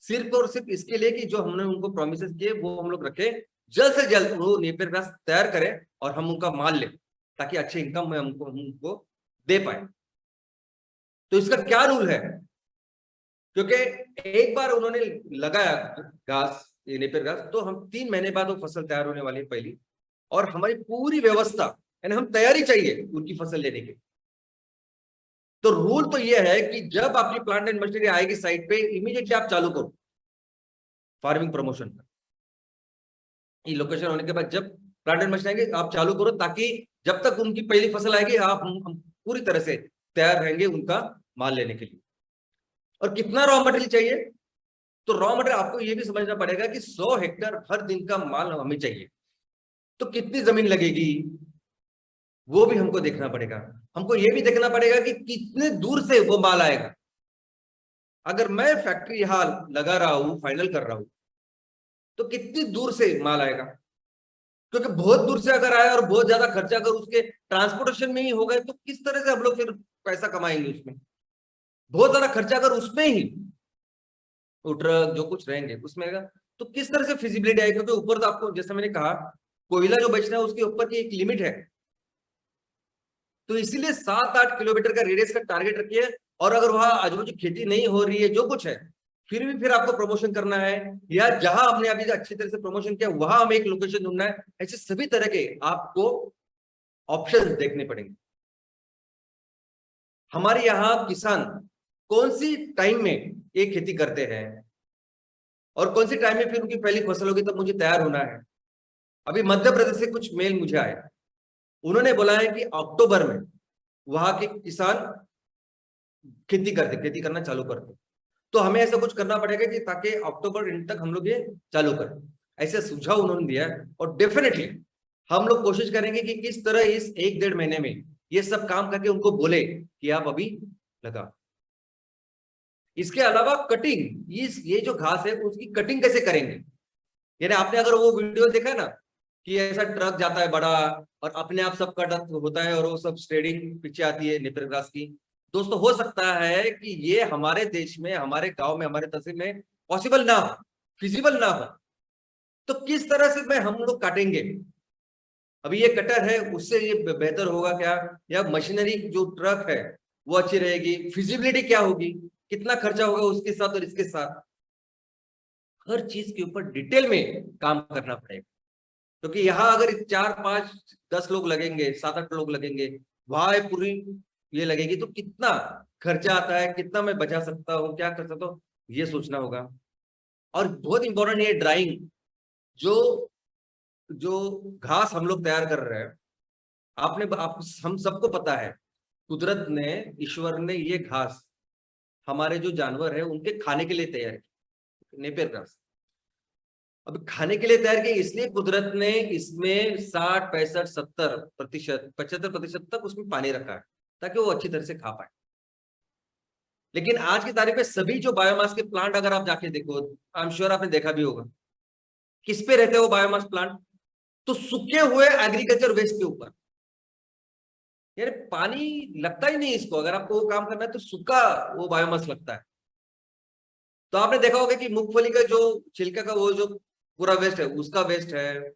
सिर्फ और सिर्फ इसके लिए कि जो हमने उनको प्रोमिस किए वो हम लोग रखें, जल्द से जल्द वो नेपियर घास तैयार करें और हम उनका माल लें, ताकि अच्छे इनकम में हमको दे पाए। तो इसका क्या रूल है, क्योंकि एक बार उन्होंने लगाया घास, ये नेपियर घास, तो हम 3 महीने बाद वो फसल तैयार होने वाली है पहली। और हमारी पूरी व्यवस्था, यानी हम तैयारी चाहिए उनकी फसल लेने की। तो रूल तो ये है कि जब आपकी प्लांट एंड मशीनरी आएगी साइट पे, इमीडिएटली आप चालू करो फार्मिंग प्रमोशन का। ये लोकेशन होने के बाद जब प्लांट एंड मशीन आएंगे, आप चालू करो, ताकि जब तक उनकी पहली फसल आएगी, हम पूरी तरह से तैयार रहेंगे उनका माल लेने के लिए। और कितना रॉ मटेरियल चाहिए, तो रॉ मटेरियल आपको ये भी समझना पड़ेगा कि 100 हेक्टेयर हर दिन का माल हमें चाहिए, तो कितनी जमीन लगेगी, वो भी हमको देखना पड़ेगा। हमको ये भी देखना पड़ेगा कि कितने दूर से वो माल आएगा। अगर मैं फैक्ट्री यहां लगा रहा हूं, फाइनल कर रहा हूं, तो कितनी दूर से माल आएगा। क्योंकि बहुत दूर से अगर आए और बहुत ज्यादा खर्चा अगर उसके ट्रांसपोर्टेशन में ही हो गए, तो किस तरह से हम लोग फिर पैसा कमाएंगे उसमें। बहुत ज्यादा खर्चा अगर उसमें ही, वो ट्रक जो कुछ रहेंगे उसमें आएगा। तो किस तरह से फिजिबिलिटी आएगी, क्योंकि ऊपर तो आपको जैसे मैंने कहा कोयला जो बचना है उसके ऊपर की एक लिमिट है, तो इसीलिए 7-8 किलोमीटर का रेडियस का टारगेट रखिए। और अगर वहां आजू बाजू खेती नहीं हो रही है, जो कुछ है, फिर आपको प्रमोशन करना है, या जहां हमने अभी अच्छी तरह से प्रमोशन किया वहां हमें एक लोकेशन ढूंढना है। ऐसे सभी तरह के आपको ऑप्शंस देखने पड़ेंगे। हमारे यहाँ किसान कौन सी टाइम में ये खेती करते हैं और कौन सी टाइम में फिर उनकी पहली फसल होगी, तब मुझे तैयार होना है। अभी मध्य प्रदेश से कुछ मेल मुझे आया, उन्होंने बोला है कि अक्टूबर में वहां के किसान खेती करना चालू करते। तो हमें ऐसा कुछ करना पड़ेगा कि ताकि अक्टूबर एंड तक हम लोग ये चालू करें, ऐसे सुझाव उन्होंने दिया है। और डेफिनेटली हम लोग कोशिश करेंगे कि किस तरह इस 1-1.5 महीने में ये सब काम करके उनको बोले कि आप अभी लगा। इसके अलावा कटिंग, ये जो घास है उसकी कटिंग कैसे करेंगे, यानी आपने अगर वो वीडियो देखा है ना कि ऐसा ट्रक जाता है बड़ा और अपने आप सब कट होता है और वो सब स्ट्रेडिंग पीछे आती है नेपियर ग्रास की। दोस्तों हो सकता है कि ये हमारे देश में, हमारे गांव में, हमारे तहसील में पॉसिबल ना हो, फिजिबल ना हो, तो किस तरह से मैं हम लोग काटेंगे। अभी ये कटर है उससे ये बेहतर होगा क्या, या मशीनरी जो ट्रक है वो अच्छी रहेगी, फिजिबिलिटी क्या होगी, कितना खर्चा होगा उसके साथ और इसके साथ, हर चीज के ऊपर डिटेल में काम करना पड़ेगा। क्योंकि यहाँ अगर 4-5-10 लोग लगेंगे, 7-8 लोग लगेंगे, वहां पूरी ये लगेगी, तो कितना खर्चा आता है, कितना मैं बचा सकता हूँ, क्या कर सकता हूँ, ये सोचना होगा। और बहुत इंपॉर्टेंट ये ड्राइंग, जो जो घास हम लोग तैयार कर रहे हैं, हम सबको पता है कुदरत ने, ईश्वर ने ये घास हमारे जो जानवर है उनके खाने के लिए तैयार की, नेपियर घास। अब खाने के लिए तैयार की इसलिए कुदरत ने इसमें 60-65-70%, 75% तक उसमें पानी रखा है ताकि वो अच्छी तरह से खा पाए। लेकिन आज की तारीख में सभी जो बायोमास के प्लांट अगर आप जाके देखो, आई एम श्योर आपने देखा भी होगा, किस पे रहते हो बायोमास प्लांट, तो सूखे हुए एग्रीकल्चर वेस्ट के ऊपर। यार पानी लगता ही नहीं इसको, अगर आपको वो काम करना है तो सूखा वो बायोमास लगता है। तो आपने देखा होगा कि मूंगफली का जो छिलका का वो जो पूरा वेस्ट है उसका वेस्ट है,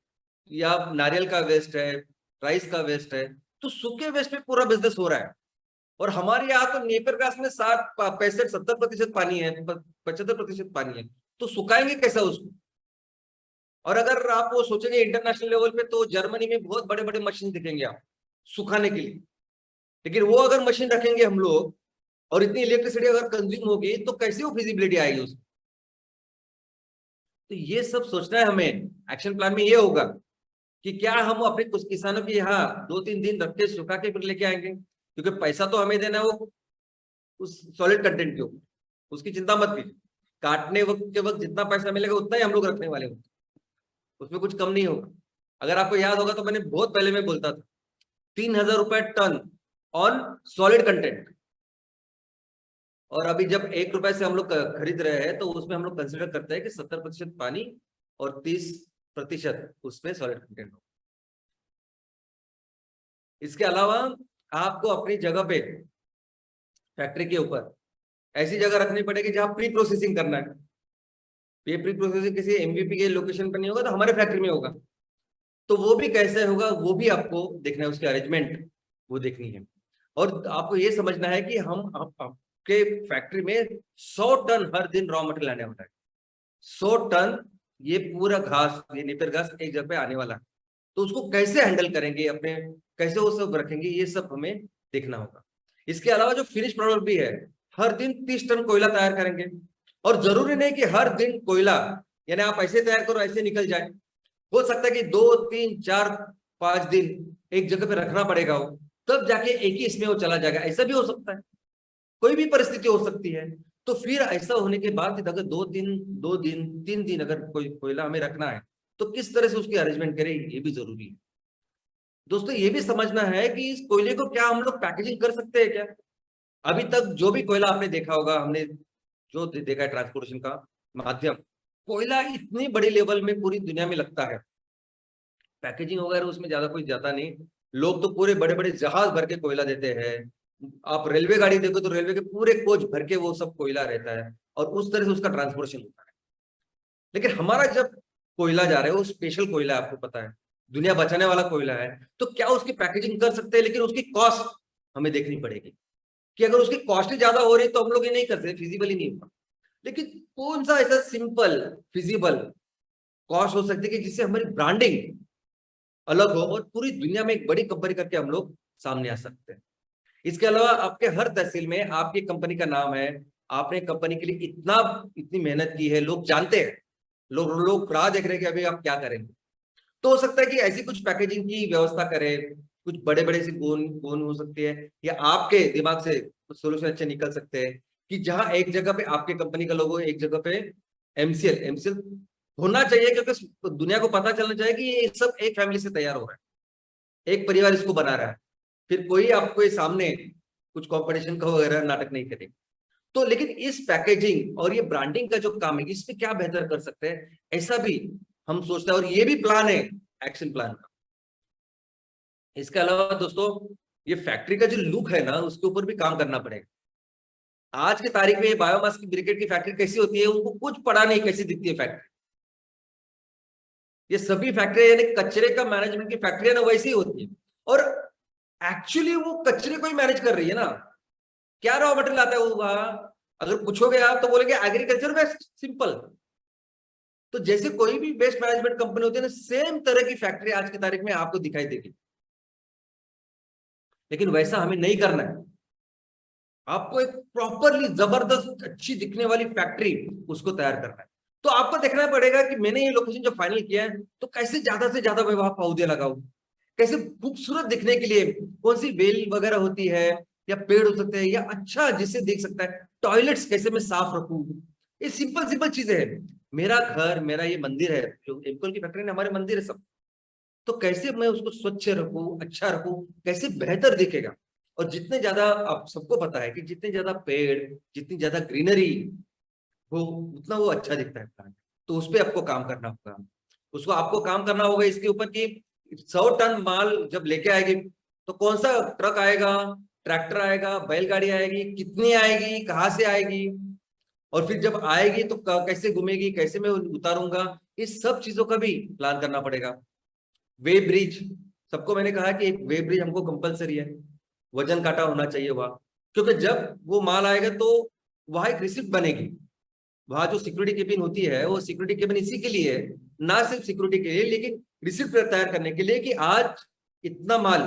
या नारियल का वेस्ट है, राइस का वेस्ट है, तो सूखे वेस्ट में पूरा बिजनेस हो रहा है। और हमारे यहाँ तो नेपियर घास में 60-65-70% पानी है, 75% पानी है, तो सुखाएंगे कैसा उसको। और अगर आप वो सोचेंगे इंटरनेशनल लेवल पे, तो जर्मनी में बहुत बड़े बड़े मशीन दिखेंगे आप सुखाने के लिए। लेकिन वो अगर मशीन रखेंगे हम लोग और इतनी इलेक्ट्रिसिटी अगर कंज्यूम होगी, तो कैसे वो फिजिबिलिटी आएगी उसकी। तो ये सब सोचना है हमें। एक्शन प्लान में ये होगा कि क्या हम अपने कुछ किसानों के यहाँ 2-3 दिन रख के सुखा के फिर लेके आएंगे, क्योंकि पैसा तो हमें देना है वो उस सॉलिड कंटेंट के ऊपर, उसकी चिंता मत कीजिए। काटने वक्त के वक्त जितना पैसा मिलेगा उतना ही हम लोग रखने वाले होंगे, उसमें कुछ कम नहीं होगा। अगर आपको याद होगा तो मैंने बहुत पहले में बोलता था 3,000 रुपए टन ऑन सॉलिड कंटेंट, और अभी जब 1 रुपए से हम लोग खरीद रहे हैं तो उसमें हम लोग कंसिडर करते हैं कि 70% पानी और 30% उसमें सॉलिड कंटेंट हो। इसके अलावा आपको अपनी जगह पे फैक्ट्री के ऊपर ऐसी जगह रखनी पड़ेगी जहां प्री प्रोसेसिंग करना है। ये प्री प्रोसेसिंग किसी एमवीपी के लोकेशन पर नहीं होगा, तो हमारे फैक्ट्री में होगा। तो वो भी कैसे होगा वो भी आपको देखना है, उसकी अरेंजमेंट वो देखनी है। और आपको ये समझना है कि हम आपके फैक्ट्री में 100 टन हर दिन रॉ मटेरियल आने वाला है। 100 टन ये पूरा घास, ये नेपियर घास एक जगह पे आने वाला है, तो उसको कैसे हैंडल करेंगे अपने, कैसे वो सब रखेंगे, ये सब हमें देखना होगा। इसके अलावा जो फिनिश प्रोडक्ट भी है, हर दिन 30 टन कोयला तैयार करेंगे। और जरूरी नहीं कि हर दिन कोयला यानी आप ऐसे तैयार करो ऐसे निकल जाए, हो सकता है कि 2-3-4-5 दिन एक जगह पे रखना पड़ेगा वो, तब जाके एक ही इसमें वो चला जाएगा, ऐसा भी हो सकता है, कोई भी परिस्थिति हो सकती है। तो फिर ऐसा होने के बाद अगर 2 दिन 3 दिन अगर कोई कोयला हमें रखना है, तो किस तरह से उसकी अरेंजमेंट करें, ये भी जरूरी है। दोस्तों ये भी समझना है कि इस कोयले को क्या हम लोग पैकेजिंग कर सकते हैं क्या। अभी तक जो भी कोयला आपने देखा होगा, हमने जो देखा है ट्रांसपोर्टेशन का माध्यम, कोयला इतनी बड़ी लेवल में पूरी दुनिया में लगता है, पैकेजिंग वगैरह उसमें ज्यादा कोई जाता नहीं। लोग तो पूरे बड़े बड़े जहाज भर के कोयला देते हैं। आप रेलवे गाड़ी देखो तो रेलवे के पूरे कोच भर के वो सब कोयला रहता है। और उस तरह से उसका ट्रांसपोर्टेशन होता है। लेकिन हमारा जब कोयला जा रहा है वो स्पेशल कोयला है, आपको पता है, दुनिया बचाने वाला कोयला है, तो क्या उसकी पैकेजिंग कर सकते हैं, लेकिन उसकी कॉस्ट हमें देखनी पड़ेगी कि अगर उसकी कॉस्ट ही ज्यादा हो रही है तो हम लोग ये नहीं कर सकते, फिजिबल ही नहीं होगा। लेकिन कौन सा ऐसा सिंपल फिजिबल कॉस्ट हो सकती है कि जिससे हमारी ब्रांडिंग अलग हो और पूरी दुनिया में एक बड़ी कंपनी करके हम लोग सामने आ सकते हैं। इसके अलावा आपके हर तहसील में आपकी कंपनी का नाम है, आपने कंपनी के लिए इतनी मेहनत की है, लोग जानते हैं, लोग राह देख रहे हैं कि अभी आप क्या करेंगे। तो हो सकता है कि ऐसी कुछ पैकेजिंग की व्यवस्था करें, कुछ बड़े बड़े से गोन गोन हो सकती है, या आपके दिमाग से कुछ सोल्यूशन अच्छे निकल सकते हैं कि जहां एक जगह पे आपके कंपनी का लोगो, एक जगह पे एमसीएल एमसीएल होना चाहिए, क्योंकि दुनिया को पता चलना चाहिए कि ये सब एक फैमिली से तैयार हो रहा है, एक परिवार इसको बना रहा है, फिर कोई आपको सामने कुछ कंपटीशन का वगैरह नाटक नहीं करेगा। तो लेकिन इस पैकेजिंग और ये ब्रांडिंग का जो काम है, इस पे क्या बेहतर कर सकते हैं, ऐसा भी हम सोचते हैं, और ये भी प्लान है, एक्शन प्लान का। इसके अलावा दोस्तों, ये फैक्ट्री का जो लुक है ना, उसके ऊपर भी काम करना पड़ेगा। आज की तारीख में बायोमास की ब्रिकेट की फैक्ट्री कैसी होती है, उनको कुछ पता नहीं कैसी दिखती है फैक्ट्री। ये सभी फैक्ट्री यानी कचरे का मैनेजमेंट की फैक्ट्री है ना, वैसी ही होती है। और एक्चुअली वो कचरे को ही मैनेज कर रही है ना। क्या रॉ मटेरियल आता है वो वहां, अगर पूछोगे आप तो बोलेंगे एग्रीकल्चर वेस्ट, सिंपल। तो जैसे कोई भी वेस्ट मैनेजमेंट कंपनी होती है ना, सेम तरह की फैक्ट्री आज की तारीख में आपको दिखाई देगी। लेकिन वैसा हमें नहीं करना है, आपको एक प्रॉपरली जबरदस्त अच्छी दिखने वाली फैक्ट्री उसको तैयार करना है। तो आपको देखना पड़ेगा कि मैंने ये लोकेशन जो फाइनल किया है, तो कैसे ज्यादा से ज्यादा मैं वहां पौधे लगाऊं, कैसे खूबसूरत दिखने के लिए कौन सी बेल वगैरह होती है, या पेड़ हो सकते हैं, या अच्छा जिससे देख सकता है, टॉयलेट्स कैसे मैं साफ रखूं। ये सिंपल सिंपल चीजें हैं। मेरा घर, मेरा ये मंदिर है, जो एमकोल की फैक्ट्री ने हमारे मंदिर है सब, तो कैसे मैं उसको स्वच्छ रखूं, अच्छा रखूं, कैसे बेहतर दिखेगा। और जितने ज्यादा, आप सबको पता है कि जितने ज्यादा पेड़, जितनी ज्यादा ग्रीनरी हो, उतना वो अच्छा दिखता है प्लांट। तो उस पर आपको काम करना होगा, उसको आपको काम करना होगा इसके ऊपर कि 100 टन माल जब लेके आएगी तो कौन सा ट्रक आएगा, ट्रैक्टर आएगा, बैलगाड़ी आएगी, कितनी आएगी, कहाँ से आएगी, और फिर जब आएगी तो कैसे घूमेगी, कैसे मैं उतारूंगा, इस सब चीजों का भी प्लान करना पड़ेगा। वे ब्रिज, सबको मैंने कहा कि एक वे ब्रिज हमको कंपलसरी है, वजन काटा होना चाहिए वहां, क्योंकि जब वो माल आएगा तो वहां एक रिसिप्ट बनेगी। वहां जो सिक्योरिटी केबिन होती है, वो सिक्योरिटी केबिन इसी के लिए है, ना सिर्फ सिक्योरिटी के लिए, लेकिन रिसिप्ट तैयार करने के लिए कि आज इतना माल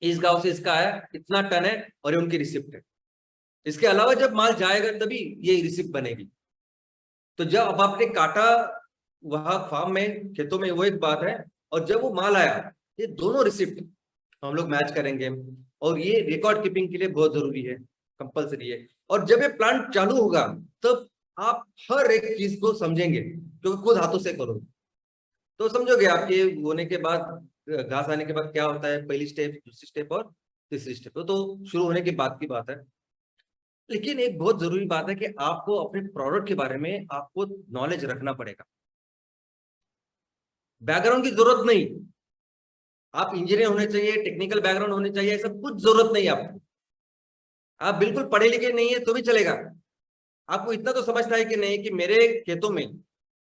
इस गांव से इसका आया, इतना टन है, और ये उनकी रिसिप्ट है। इसके अलावा जब माल जाएगा तभी ये रिसिप्ट बनेगी। तो जब अब आपने काटा वहां फार्म में, खेतों में, वो एक बात है, और जब वो माल आया, ये दोनों रिसिप्ट हम लोग मैच करेंगे, और ये रिकॉर्ड कीपिंग के लिए बहुत जरूरी है, कंपलसरी है। और जब ये प्लांट चालू होगा तब आप हर एक चीज को समझेंगे, क्योंकि खुद हाथों से करोगे तो समझोगे। आपके होने के बाद, घास आने के बाद क्या होता है, पहली स्टेप, दूसरी स्टेप और तीसरी स्टेप, तो शुरू होने के बाद की बात है। लेकिन एक बहुत जरूरी बात है कि आपको अपने प्रोडक्ट के बारे में आपको नॉलेज रखना पड़ेगा। बैकग्राउंड की जरूरत नहीं, आप इंजीनियर होने चाहिए, टेक्निकल बैकग्राउंड होने चाहिए, ऐसा कुछ जरूरत नहीं आपको। आप बिल्कुल पढ़े लिखे नहीं है तो भी चलेगा। आपको इतना तो समझना है कि नहीं कि मेरे खेतों में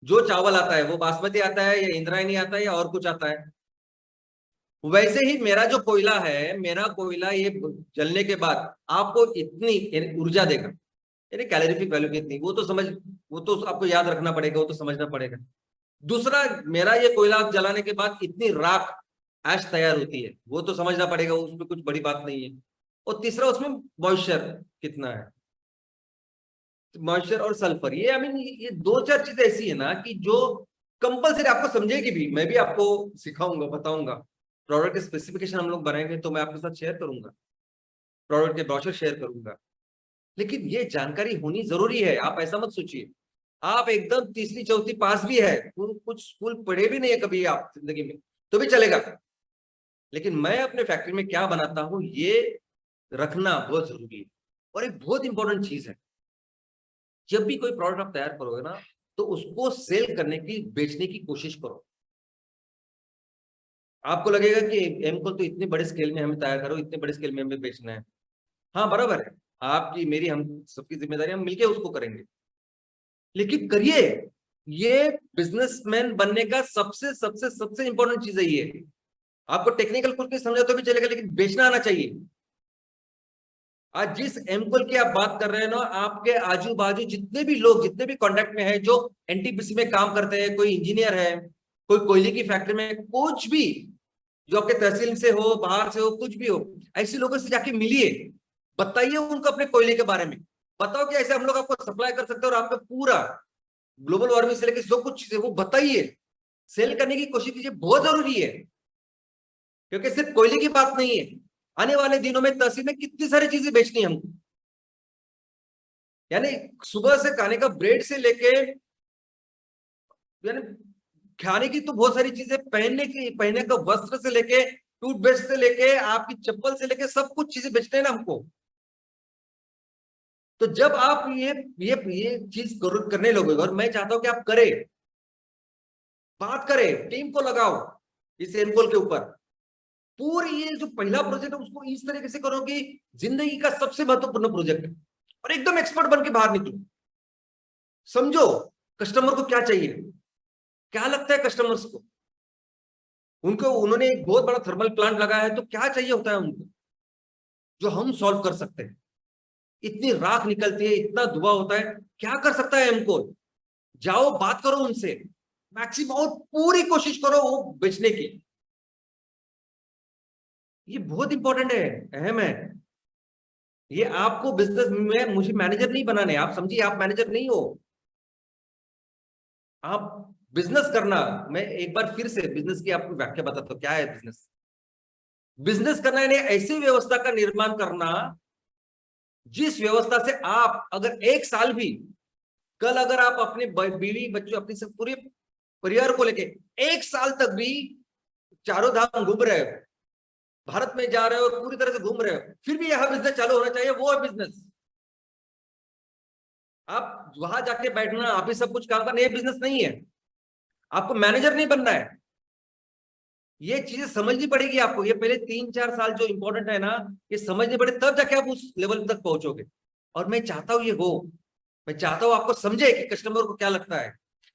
जो चावल आता है वो बासमती आता है, या इंद्रायणी आता है, या और कुछ आता है। वैसे ही मेरा जो कोयला है, मेरा कोयला ये जलने के बाद आपको इतनी ऊर्जा देगा, यानी कैलोरीफिक वैल्यू कितनी, वो तो समझ, वो तो आपको याद रखना पड़ेगा, वो तो समझना पड़ेगा। दूसरा, मेरा ये कोयला जलाने के बाद इतनी राख ऐश तैयार होती है, वो तो समझना पड़ेगा, उसमें कुछ बड़ी बात नहीं है। और तीसरा, उसमें मॉइस्चर कितना है, मॉइस्चर और सल्फर, ये आई मीन ये दो चार चीजें ऐसी है ना कि जो कंपलसरी आपको समझेगी भी, मैं भी आपको सिखाऊंगा, बताऊंगा। प्रोडक्ट के स्पेसिफिकेशन हम लोग बनाएंगे तो मैं आपके साथ शेयर करूंगा, प्रोडक्ट के ब्रोशर शेयर करूंगा। लेकिन ये जानकारी होनी जरूरी है। आप ऐसा मत सोचिए, आप एकदम तीसरी चौथी पास भी है, कुछ स्कूल पढ़े भी नहीं है कभी आप जिंदगी में, तो भी चलेगा। लेकिन मैं अपने फैक्ट्री में क्या बनाता हूँ, ये रखना बहुत जरूरी है। और एक बहुत इंपॉर्टेंट चीज है, जब भी कोई प्रोडक्ट आप तैयार करोगे ना, तो उसको सेल करने की, बेचने की कोशिश करो। आपको लगेगा कि एम को तो इतने बड़े स्केल में हमें तैयार करो, इतने बड़े स्केल में हमें बेचना है। हाँ बराबर है, आपकी मेरी हम सबकी जिम्मेदारी, हम मिलके उसको करेंगे। लेकिन करिए, ये बिजनेसमैन बनने का सबसे सबसे सबसे इंपॉर्टेंट चीज है ये। आपको टेक्निकल कुछ नहीं समझा तो भी चलेगा, लेकिन बेचना आना चाहिए। आज जिस एमकोल की आप बात कर रहे हैं ना, आपके आजू बाजू जितने भी लोग, जितने भी कॉन्टेक्ट में है, जो एनटीपीसी में काम करते हैं, कोई इंजीनियर है, कोई कोयले की फैक्ट्री में, कुछ भी, जो आपके तहसील से हो, बाहर से हो, कुछ भी हो, ऐसे लोगों से जाके मिलिए, बताइए उनको अपने कोयले के बारे में, बताओ कि ऐसे हम लोग आपको सप्लाई कर सकते हैं, और आपका पूरा ग्लोबल वार्मिंग से लेकर जो कुछ चीजें वो बताइए, सेल करने की कोशिश कीजिए, बहुत जरूरी है। क्योंकि सिर्फ कोयले की बात नहीं है, आने वाले दिनों में तहसील में कितनी सारी चीजें बेचनी है हमको। यानी सुबह से खाने का ब्रेड से लेके, यानी खाने की तो बहुत सारी चीजें, पहनने का वस्त्र से लेके, टूथब्रश से लेके, आपकी चप्पल से लेके, सब कुछ चीजें बेचते हैं ना हमको। तो जब आप ये चीज करने लगोगे, और मैं चाहता हूं कि आप करें, बात करें, टीम को लगाओ इस एनकोल के ऊपर, पूरी ये जो पहला प्रोजेक्ट है उसको इस तरीके से करो कि जिंदगी का सबसे महत्वपूर्ण प्रोजेक्ट है, और एकदम एक्सपर्ट बन के बाहर निकलो। समझो कस्टमर को क्या चाहिए, क्या लगता है कस्टमर्स को, उनको, उन्होंने एक बहुत बड़ा थर्मल प्लांट लगाया है तो क्या चाहिए होता है उनको, जो हम सॉल्व कर सकते हैं। इतनी राख निकलती है, इतना धुआं होता है, क्या कर सकता है हमको, जाओ बात करो उनसे, मैक्सिमम पूरी कोशिश करो वो बेचने की। ये बहुत इंपॉर्टेंट है, अहम है। ये आपको बिजनेस में, मुझे मैनेजर नहीं बनाने, आप समझिए, आप मैनेजर नहीं हो, आप बिजनेस करना। मैं एक बार फिर से बिजनेस की आपको व्याख्या बताता हूं, क्या है बिजनेस। बिजनेस करना यानी ऐसी व्यवस्था का निर्माण करना, जिस व्यवस्था से आप अगर एक साल भी, कल अगर आप अपने बीवी बच्चों, अपनी सब पूरे परिवार को लेके एक साल तक भी चारों धाम घूम रहे हो, भारत में जा रहे हो, पूरी तरह से घूम रहे हो, फिर भी यह बिजनेस चालू होना चाहिए, वो है बिजनेस। आप वहां जाके बैठना, आप ही सब कुछ काम करना, ये बिजनेस नहीं है। आपको मैनेजर नहीं बनना है, ये चीजें समझनी पड़ेगी आपको। ये पहले 3-4 साल जो इंपॉर्टेंट है ना, ये समझने पड़े, तब जाके आप उस लेवल तक पहुंचोगे। और मैं चाहता हूं ये हो, मैं चाहता हूं आपको समझे कि कस्टमर को क्या लगता है,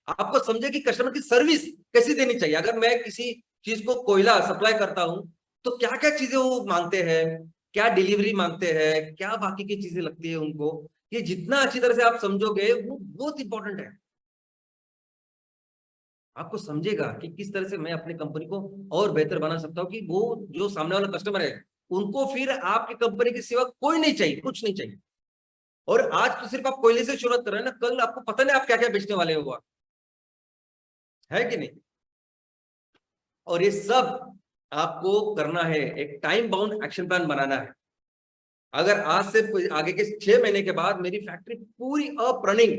आपको समझे कि कस्टमर की सर्विस कैसी देनी चाहिए। अगर मैं किसी चीज को कोयला सप्लाई करता हूं, तो क्या क्या चीजें वो मांगते हैं, क्या डिलीवरी मांगते हैं, क्या बाकी की चीजें लगती है उनको, ये जितना अच्छी तरह से आप समझोगे वो बहुत इंपॉर्टेंट है। आपको समझेगा कि किस तरह से मैं अपनी कंपनी को और बेहतर बना सकता हूँ, कि वो जो सामने वाला कस्टमर है, उनको फिर आपकी कंपनी के सिवा कोई नहीं चाहिए, कुछ नहीं चाहिए। और आज तो सिर्फ आप कोयले से शुरुआत कर रहे हैं ना, कल आपको पता नहीं आप क्या क्या बेचने वाले हो, है कि नहीं। और ये सब आपको करना है, एक टाइम बाउंड एक्शन प्लान बनाना है। अगर आज से आगे के 6 महीने के बाद मेरी फैक्ट्री पूरी अप रनिंग,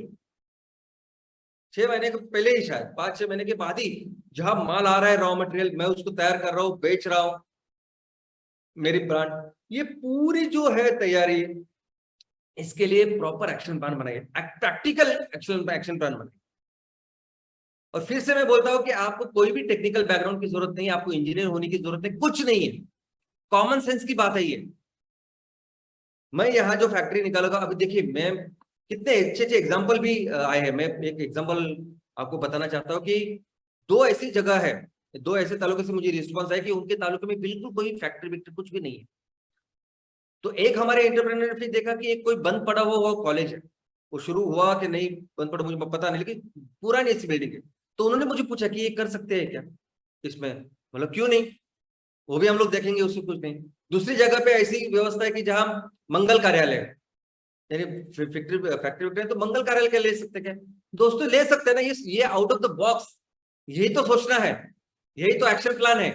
6 महीने के पहले ही, शायद 5-6 महीने के बाद ही, जहां माल आ रहा है, रॉ मटेरियल मैं उसको तैयार कर रहा हूँ, बेच रहा हूँ, मेरी ब्रांड, ये पूरी जो है तैयारी, इसके लिए प्रॉपर एक्शन प्लान बनाइए, प्रैक्टिकल एक्शन प्लान बनाइए। और फिर से मैं बोलता हूं कि आपको कोई भी टेक्निकल बैकग्राउंड की जरूरत नहीं है, आपको इंजीनियर होने की जरूरत नहीं, कुछ नहीं है, कॉमन सेंस की बात है ये। मैं यहाँ जो फैक्ट्री निकालूंगा, अभी देखिए, मैं कितने अच्छे अच्छे एग्जाम्पल भी आए हैं। मैं एक एग्जाम्पल आपको बताना चाहता हूँ कि दो ऐसी जगह है, दो ऐसे तालुके से मुझे रिस्पॉन्स है कि उनके तालुके में बिल्कुल कोई फैक्ट्री वैक्ट्री कुछ भी नहीं है। तो एक हमारे एंटरप्रेन्योर ने फिर देखा कि एक कोई बंद पड़ा हुआ कॉलेज है, वो शुरू हुआ कि नहीं बंद पड़ा मुझे पता नहीं, लेकिन पुरानी ऐसी बिल्डिंग है। तो उन्होंने मुझे पूछा कि ये कर सकते हैं क्या इसमें, मतलब क्यों नहीं, वो भी हम लोग देखेंगे, उससे कुछ नहीं। दूसरी जगह पे ऐसी व्यवस्था है कि जहां मंगल कार्यालय है, यानी फैक्ट्री फैक्ट्री तो मंगल कार्यालय के ले सकते क्या, दोस्तों ले सकते हैं ना। ये आउट ऑफ द बॉक्स, यही तो सोचना है, यही तो एक्शन प्लान है,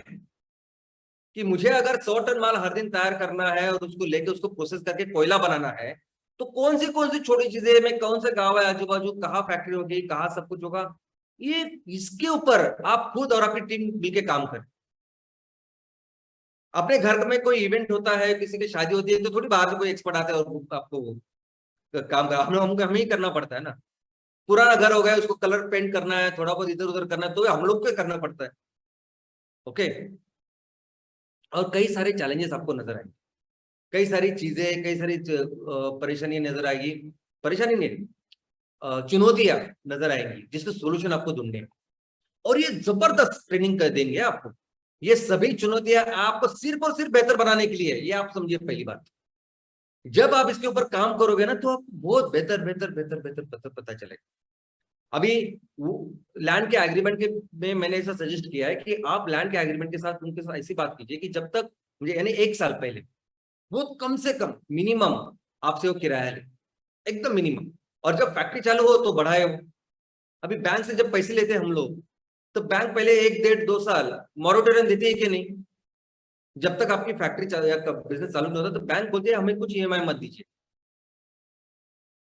कि मुझे अगर 100 टन माल हर दिन तैयार करना है और उसको लेके उसको प्रोसेस करके कोयला बनाना है, तो कौन सी छोटी चीजें, मैं कौन से गांव है आजू बाजू, कहाँ फैक्ट्री होगी, कहाँ सब कुछ होगा, ये इसके ऊपर आप खुद और आपकी टीम मिलकर काम करें। अपने घर में कोई इवेंट होता है, किसी की शादी होती है, तो थोड़ी बाहर से कोई एक्सपर्ट आता है और आपको काम कर, हमें ही करना पड़ता है ना। पुराना घर हो गया, उसको कलर पेंट करना है, थोड़ा बहुत इधर उधर करना है, तो हम लोग को करना पड़ता है। ओके। और कई सारे चैलेंजेस आपको नजर आएंगे, कई सारी चीजें, कई सारी परेशानी नजर आएगी, परेशानी नहीं, चुनौतियां नजर आएंगी जिसके सोल्यूशन आपको ढूंढने हैं। और ये जबरदस्त ट्रेनिंग कर देंगे आपको। ये सभी चुनौतियां आपको सिर्फ और सिर्फ बेहतर बनाने के लिए है, ये आप समझिए पहली बात। जब आप इसके ऊपर काम करोगे ना, तो आपको बहुत बेहतर बेहतर बेहतर बेहतर बेहतर पता चलेगा। अभी लैंड के एग्रीमेंट के में मैंने ऐसा सजेस्ट किया है कि आप लैंड के एग्रीमेंट के साथ उनके साथ ऐसी बात कीजिए कि जब तक मुझे, यानी 1 साल पहले वो कम से कम मिनिमम आपसे वो किराया ले, एकदम मिनिमम। और जब फैक्ट्री चालू हो तो बढ़ाए वो। अभी बैंक से जब पैसे लेते हैं हम लोग, तो बैंक पहले 1, 1.5, 2 साल मॉरेटोरियम देती है कि नहीं? जब तक आपकी फैक्ट्री या बिजनेस चालू नहीं होता, तो बैंक बोलते हैं हमें कुछ ईएमआई मत दीजिए।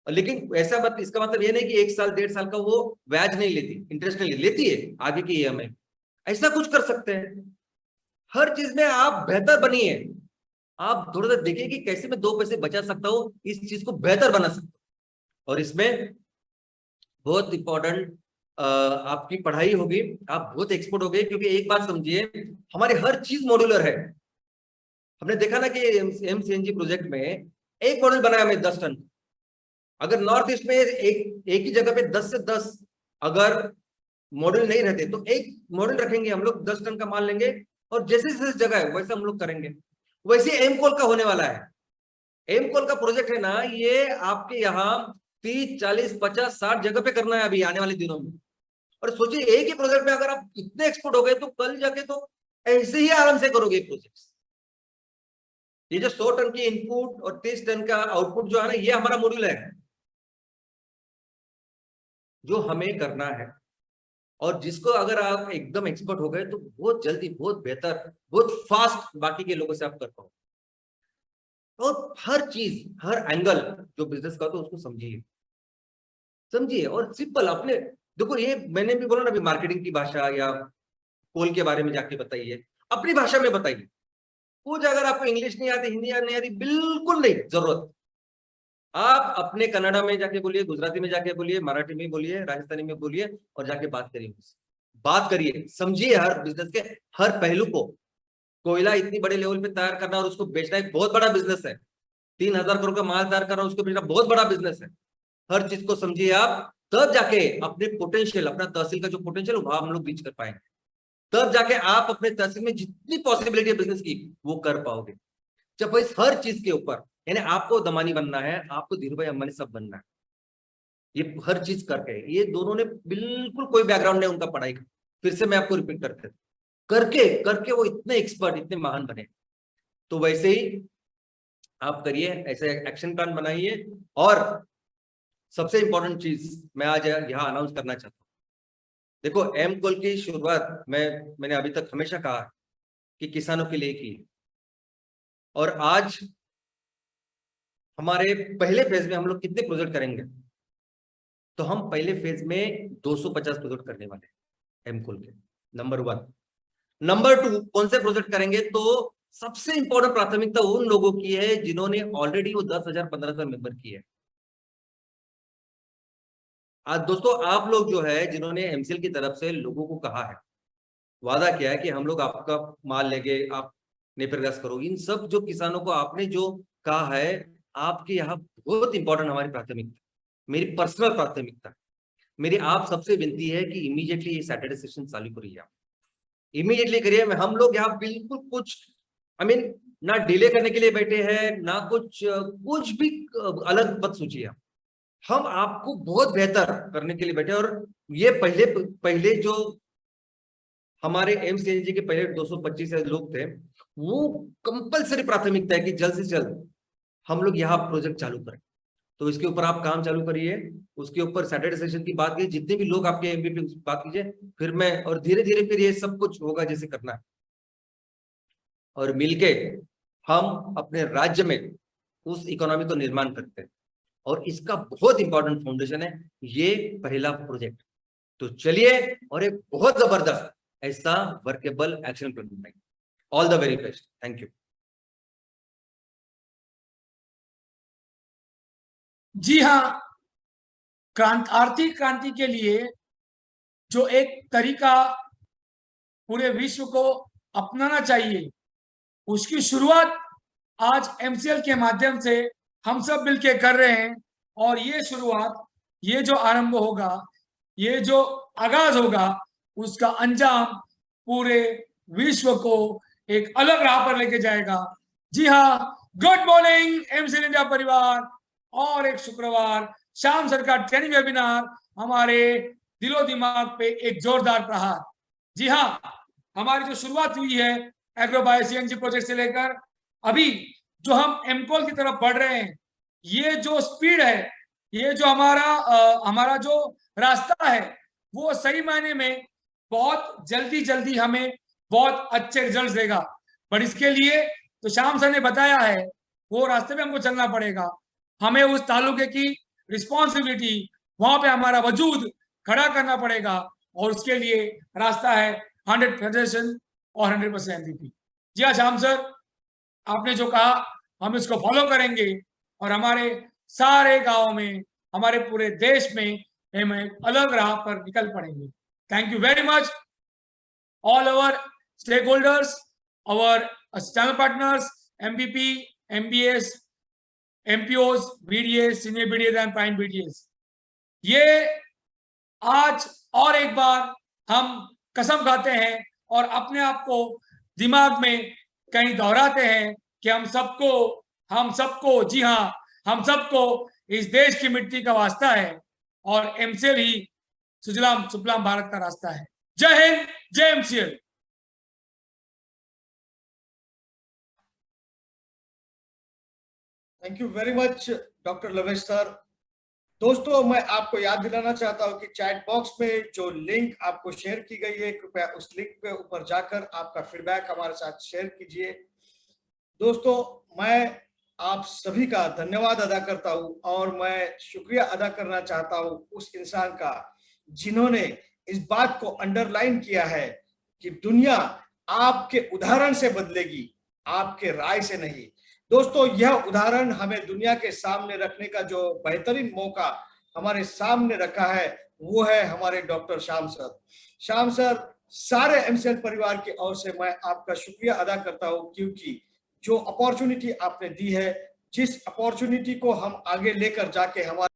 लेकिन ऐसा बात, इसका मतलब ये नहीं कि 1 साल 1.5 साल का वो ब्याज नहीं लेती, इंटरेस्ट नहीं लेती है आगे की ईएमआई। ऐसा कुछ कर सकते हैं। हर चीज में आप बेहतर बनिए। आप थोड़ा सा देखिए कि कैसे मैं 2 पैसे बचा सकता हूँ, इस चीज को बेहतर बना सकता हूँ। और इसमें बहुत इंपॉर्टेंट आपकी पढ़ाई होगी। आप बहुत एक्सपर्ट हो गए, क्योंकि एक बात समझिए, हमारे हर चीज मॉड्यूलर है। हमने देखा ना कि एमसीएनजी प्रोजेक्ट में एक मॉडल बनाया हमें 10 टन। अगर नॉर्थ ईस्ट में एक ही जगह पे 10 से 10 अगर मॉड्यूल नहीं रहते, तो एक मॉड्यूल रखेंगे हम लोग, 10 टन का माल लेंगे, और जैसे जैसे जगह है वैसे हम लोग करेंगे। वैसे एमकोल का होने वाला है। एमकोल का प्रोजेक्ट है ना, ये आपके यहाँ 30, 40, 50, 60 जगह पे करना है अभी आने वाले दिनों में। और सोचिए, एक ही प्रोजेक्ट में अगर आप इतने एक्सपर्ट हो गए, तो कल जाके तो ऐसे ही आराम से करोगे प्रोजेक्ट। ये जो 100 टन की इनपुट और 30 टन का आउटपुट जो है ना, ये हमारा मॉड्यूल है जो हमें करना है। और जिसको अगर आप एकदम एक्सपर्ट हो गए, तो बहुत जल्दी, बहुत बेहतर, बहुत फास्ट बाकी के लोगों से आप कर पाओ। और हर चीज, हर एंगल जो बिजनेस का, तो उसको समझिए, समझिए। और सिंपल अपने, देखो ये मैंने भी बोला ना अभी, मार्केटिंग की भाषा या कोल के बारे में जाके बताइए, अपनी भाषा में बताइए। कुछ अगर आपको इंग्लिश नहीं आती, हिंदी नहीं आती, बिल्कुल नहीं जरूरत। आप अपने कन्नड़ा में जाके बोलिए, गुजराती में जाके बोलिए, मराठी में बोलिए, राजस्थानी में बोलिए, और जाके बात करिए उससे। बात करिए, समझिए हर बिजनेस के हर पहलू को। कोयला इतनी बड़े लेवल पे तैयार करना और उसको बेचना एक बहुत बड़ा बिजनेस है। 3,000 करोड़ का माल तैयार करना, उसको बेचना बहुत बड़ा बिजनेस है। हर चीज को समझिए आप, तब जाके अपने पोटेंशियल, अपना तहसील का जो पोटेंशियल, वहां हम लोग रीच कर पाएंगे। तब जाके आप अपने तहसील में जितनी पॉसिबिलिटी है बिजनेस की, वो कर पाओगे। जब इस हर चीज के ऊपर, यानी आपको दमानी बनना है, आपको धीरू भाई अंबानी सब बनना है। ये हर चीज करके, ये दोनों ने बिल्कुल कोई बैकग्राउंड नहीं उनका पढ़ाई का, फिर से मैं आपको रिपीट करते, करके करके वो इतने एक्सपर्ट, इतने महान बने। तो वैसे ही आप करिए, ऐसे एक्शन प्लान बनाइए। और सबसे इंपॉर्टेंट चीज मैं आज यहाँ अनाउंस करना चाहता हूँ। देखो, एम कोल की शुरुआत मैंने अभी तक हमेशा कहा कि किसानों के लिए की। और आज हमारे पहले फेज में हम लोग कितने प्रोजेक्ट करेंगे? तो हम पहले फेज में 250 प्रोजेक्ट करने वाले हैं एमकोल के। नंबर 1। नंबर 2, कौन से प्रोजेक्ट करेंगे? तो सबसे इंपॉर्टेंट प्राथमिकता उन लोगों की है जिन्होंने ऑलरेडी वो 10,000 15,000 मेंबर की है। आज दोस्तों, आप लोग जो है, जिन्होंने एमसीएल की तरफ से लोगों को कहा है, वादा किया है कि हम लोग आपका माल लेंगे, आप नेपरगास करो, इन सब जो किसानों को आपने जो कहा है, आपके यहाँ बहुत इंपॉर्टेंट हमारी प्राथमिकता, मेरी पर्सनल प्राथमिकता, मेरी आप सबसे विनती है कि इमीडिएटली ये सैटरडे सेशन चालू करिए। आप इमीडिएटली करिए। हम लोग यहाँ बिल्कुल कुछ, आई मीन, ना डिले करने के लिए बैठे हैं, ना कुछ भी अलग मत सोचिए आप। हम आपको बहुत बेहतर करने के लिए बैठे। और ये पहले पहले जो हमारे एमसीएनजी के पहले 225 लोग थे, वो कंपलसरी प्राथमिकता है कि जल्द से जल्द हम लोग यहाँ प्रोजेक्ट चालू करें। तो इसके ऊपर आप काम चालू करिए। उसके ऊपर सैटरडे सेशन की बात कीजिए, जितने भी लोग आपके एमबीपी बात कीजिए, फिर मैं, और धीरे धीरे फिर ये सब कुछ होगा जैसे करना है। और मिलके हम अपने राज्य में उस इकोनॉमी को निर्माण करते हैं। और इसका बहुत इंपॉर्टेंट फाउंडेशन है ये पहला प्रोजेक्ट। तो चलिए, और एक बहुत जबरदस्त ऐसा वर्केबल एक्शन प्लान बनाइए। All the very best. Thank you. जी हाँ, आर्थिक क्रांति के लिए जो एक तरीका पूरे विश्व को अपनाना चाहिए, उसकी शुरुआत आज एमसीएल के माध्यम से हम सब मिलके कर रहे हैं। और ये शुरुआत, ये जो आरंभ होगा, ये जो आगाज होगा, उसका अंजाम पूरे विश्व को एक अलग राह पर लेके जाएगा। जी हाँ, गुड मॉर्निंग एमसीएल इंडिया परिवार। और एक शुक्रवार शाम सर का ट्रेनिंग वेबिनार, हमारे दिलो दिमाग पे एक जोरदार प्रहार। जी हाँ, हमारी जो शुरुआत हुई है एग्रोबायो सीएनजी प्रोजेक्ट से लेकर अभी जो हम एमकॉल की तरफ बढ़ रहे हैं, ये जो स्पीड है, ये जो हमारा जो रास्ता है, वो सही मायने में बहुत जल्दी जल्दी हमें बहुत अच्छे रिजल्ट्स देगा। पर इसके लिए तो श्याम सर ने बताया है, वो रास्ते पे हमको चलना पड़ेगा। हमें उस तालुके की रिस्पॉन्सिबिलिटी, वहां पे हमारा वजूद खड़ा करना पड़ेगा। और उसके लिए रास्ता है 100 फेडरेशन और 100% एमवीपी। जी हाँ श्याम सर, आपने जो कहा हम इसको फॉलो करेंगे और हमारे सारे गांव में, हमारे पूरे देश में हम एक अलग राह पर निकल पड़ेंगे। Thank you very much all our stakeholders, our channel partners, MVP, MBS, MPOs, BDS, senior BDS and prime BDS। ये आज और एक बार हम कसम खाते हैं और अपने आप को दिमाग में कहीं दोहराते हैं कि हम सबको जी हाँ, हम सबको इस देश की मिट्टी का वास्ता है और एमसीएल ही सुजलाम सुफलाम भारत का रास्ता है। जय हिंद, जय MCL. Thank you very much doctor लवेश sir. दोस्तों, मैं आपको याद दिलाना चाहता हूं कि चैट बॉक्स में जो लिंक आपको शेयर की गई है, कृपया उस लिंक पे ऊपर जाकर आपका फीडबैक हमारे साथ शेयर कीजिए। दोस्तों, मैं आप सभी का धन्यवाद अदा करता हूं और मैं शुक्रिया अदा करना चाहता हूं उस इंसान का जिन्होंने इस बात को अंडरलाइन किया है कि दुनिया आपके उदाहरण से बदलेगी, आपके राय से नहीं। दोस्तों, यह उदाहरण हमें दुनिया के सामने रखने का जो बेहतरीन मौका हमारे सामने रखा है, वो है हमारे doctor Shyam sir. Shyam sir, सारे एमसीएल परिवार की ओर से मैं आपका शुक्रिया अदा करता हूं, क्योंकि जो अपॉर्चुनिटी आपने दी है, जिस अपॉर्चुनिटी को हम आगे लेकर जाके हमारे